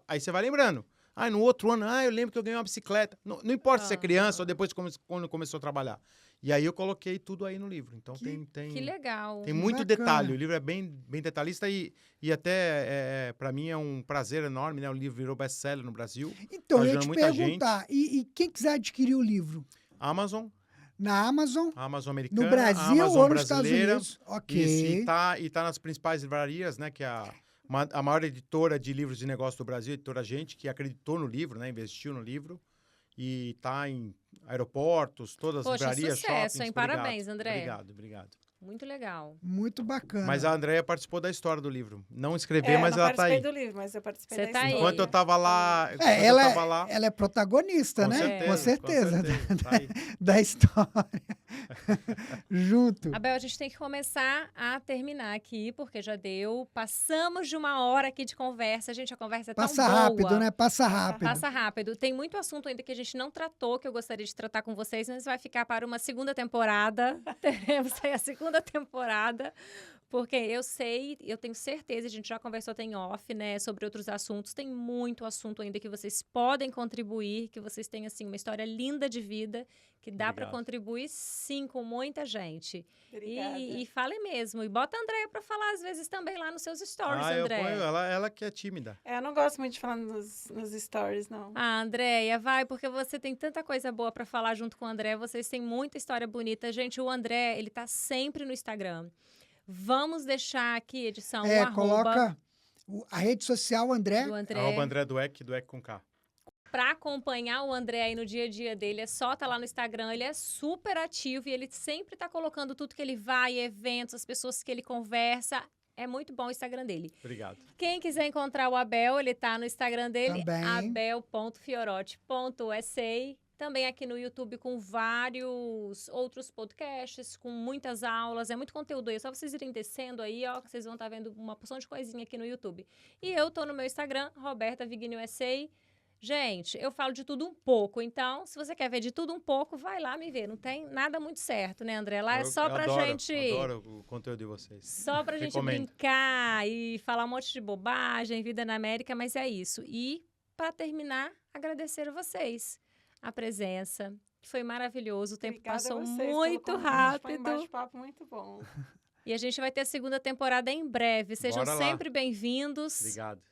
Speaker 4: aí você vai lembrando. No outro ano, eu lembro que eu ganhei uma bicicleta. Não importa se é criança ou depois quando começou a trabalhar. E aí eu coloquei tudo aí no livro. Então
Speaker 2: Que legal.
Speaker 4: tem muito
Speaker 1: bacana.
Speaker 4: detalhe. O livro é bem detalhista e até, para mim, é um prazer enorme, né? O livro virou best-seller no Brasil.
Speaker 1: Então,
Speaker 4: Tá
Speaker 1: eu ia
Speaker 4: ajudando
Speaker 1: te
Speaker 4: muita
Speaker 1: perguntar, e quem quiser adquirir o livro?
Speaker 4: Amazon
Speaker 1: Na Amazon,
Speaker 4: americana,
Speaker 1: no Brasil
Speaker 4: Amazon
Speaker 1: ou nos Estados
Speaker 4: brasileira.
Speaker 1: Unidos? Ok.
Speaker 4: Isso, e tá nas principais livrarias, né? Que é a maior editora de livros de negócio do Brasil, editora Gente, que acreditou no livro, né? Investiu no livro. E tá em aeroportos, todas as
Speaker 2: Poxa,
Speaker 4: livrarias,
Speaker 2: sucesso,
Speaker 4: shoppings.
Speaker 2: hein? Parabéns, André.
Speaker 4: Obrigado.
Speaker 2: Muito legal.
Speaker 1: Muito bacana.
Speaker 4: Mas a Andréia participou da história do livro. Não escreveu,
Speaker 3: Eu
Speaker 4: mas
Speaker 3: não
Speaker 4: ela tá aí.
Speaker 3: participei do livro, mas eu participei
Speaker 2: Você
Speaker 3: da
Speaker 2: tá aí.
Speaker 3: história.
Speaker 4: Enquanto eu tava lá...
Speaker 1: Ela é protagonista,
Speaker 4: Com
Speaker 1: né?
Speaker 4: certeza,
Speaker 1: Com certeza.
Speaker 4: tá aí.
Speaker 1: Da história. Junto.
Speaker 2: Abel, a gente tem que começar a terminar aqui, porque já deu. Passamos de 1 hora aqui de conversa. Gente, a conversa é tão
Speaker 1: Passa
Speaker 2: boa.
Speaker 1: rápido, né? Passa rápido.
Speaker 2: Passa rápido. Tem muito assunto ainda que a gente não tratou, que eu gostaria de tratar com vocês, mas vai ficar para uma segunda temporada. Teremos aí a segunda temporada. Porque eu tenho certeza, a gente já conversou até em off, né, sobre outros assuntos. Tem muito assunto ainda que vocês podem contribuir, que vocês têm, assim, uma história linda de vida, que dá para
Speaker 4: Obrigado.
Speaker 2: contribuir, sim, com muita gente.
Speaker 3: Obrigada.
Speaker 2: E fale mesmo. E bota a Andréia para falar, às vezes, também lá nos seus stories,
Speaker 4: Eu
Speaker 2: André.
Speaker 4: ponho ela que é tímida.
Speaker 3: Eu não gosto muito de falar nos stories, não.
Speaker 2: Andréia, vai, porque você tem tanta coisa boa para falar junto com o André. Vocês têm muita história bonita. Gente, o André, ele tá sempre no Instagram. Vamos deixar aqui, edição,
Speaker 1: Coloca a rede social André.
Speaker 2: do André.
Speaker 4: @André Dweck com K.
Speaker 2: Para acompanhar o André aí no dia a dia dele, é só tá lá no Instagram. Ele é super ativo e ele sempre tá colocando tudo que ele vai, eventos, as pessoas que ele conversa. É muito bom o Instagram dele.
Speaker 4: Obrigado.
Speaker 2: Quem quiser encontrar o Abel, ele tá no Instagram dele,
Speaker 1: Também.
Speaker 2: abel.fiorotti.sa. Também aqui no YouTube com vários outros podcasts, com muitas aulas. É muito conteúdo aí. É só vocês irem descendo aí, ó, que vocês vão estar vendo uma porção de coisinha aqui no YouTube. E eu tô no meu Instagram, Roberta Vigni USA. Gente, eu falo de tudo um pouco. Então, se você quer ver de tudo um pouco, vai lá me ver. Não tem nada muito certo, né, André? Lá é só pra gente...
Speaker 4: Eu adoro o conteúdo de vocês.
Speaker 2: Só pra gente
Speaker 4: Recomendo.
Speaker 2: brincar e falar um monte de bobagem, vida na América, mas é isso. E, para terminar, agradecer a vocês a presença, que foi maravilhoso. O tempo
Speaker 3: Obrigada
Speaker 2: passou
Speaker 3: a vocês pelo
Speaker 2: muito
Speaker 3: convite,
Speaker 2: rápido.
Speaker 3: Foi um bate-papo muito bom.
Speaker 2: E a gente vai ter a segunda temporada em breve. Sejam
Speaker 4: Bora lá.
Speaker 2: sempre bem-vindos.
Speaker 4: Obrigado.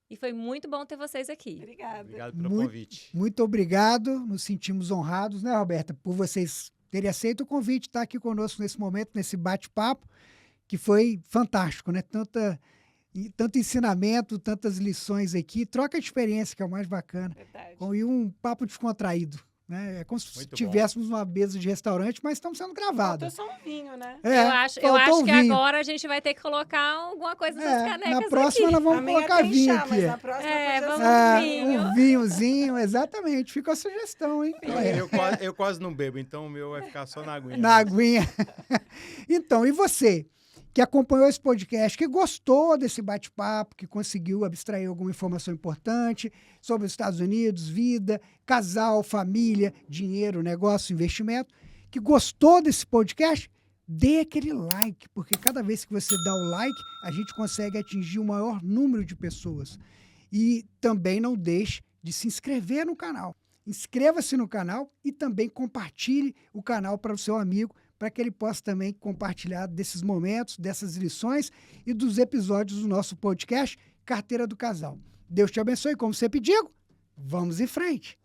Speaker 2: E foi muito bom ter vocês aqui.
Speaker 3: Obrigada.
Speaker 4: Obrigado pelo
Speaker 1: Muito-
Speaker 4: convite.
Speaker 1: Muito obrigado. Nos sentimos honrados, né, Roberta, por vocês terem aceito o convite de estar aqui conosco nesse momento, nesse bate-papo, que foi fantástico, né? Tanto ensinamento, tantas lições aqui, troca de experiência, que é o mais bacana.
Speaker 3: Verdade.
Speaker 1: E um papo descontraído, né? É como se
Speaker 4: Muito bom.
Speaker 1: estivéssemos numa mesa de restaurante, mas estamos sendo
Speaker 3: Faltou
Speaker 1: gravados.
Speaker 3: só um vinho, né?
Speaker 2: Eu acho
Speaker 1: faltou
Speaker 2: que
Speaker 1: o vinho.
Speaker 2: agora a gente vai ter que colocar alguma coisa nessas canecas
Speaker 1: Na próxima
Speaker 2: aqui.
Speaker 1: nós vamos
Speaker 3: A minha
Speaker 1: colocar
Speaker 3: tem
Speaker 1: vinho
Speaker 3: chá,
Speaker 1: aqui.
Speaker 3: mas na próxima podia
Speaker 2: vamos
Speaker 3: ser um
Speaker 2: vinho.
Speaker 1: Um vinhozinho, exatamente. Fica a sugestão, hein?
Speaker 4: Eu quase não bebo, então o meu vai ficar só na aguinha.
Speaker 1: Na aguinha. Então, e você que acompanhou esse podcast, que gostou desse bate-papo, que conseguiu abstrair alguma informação importante sobre os Estados Unidos, vida, casal, família, dinheiro, negócio, investimento, que gostou desse podcast, dê aquele like, porque cada vez que você dá o like, a gente consegue atingir o maior número de pessoas. E também não deixe de se inscrever no canal. Inscreva-se no canal e também compartilhe o canal para o seu amigo, para que ele possa também compartilhar desses momentos, dessas lições e dos episódios do nosso podcast Carteira do Casal. Deus te abençoe, como sempre digo, vamos em frente!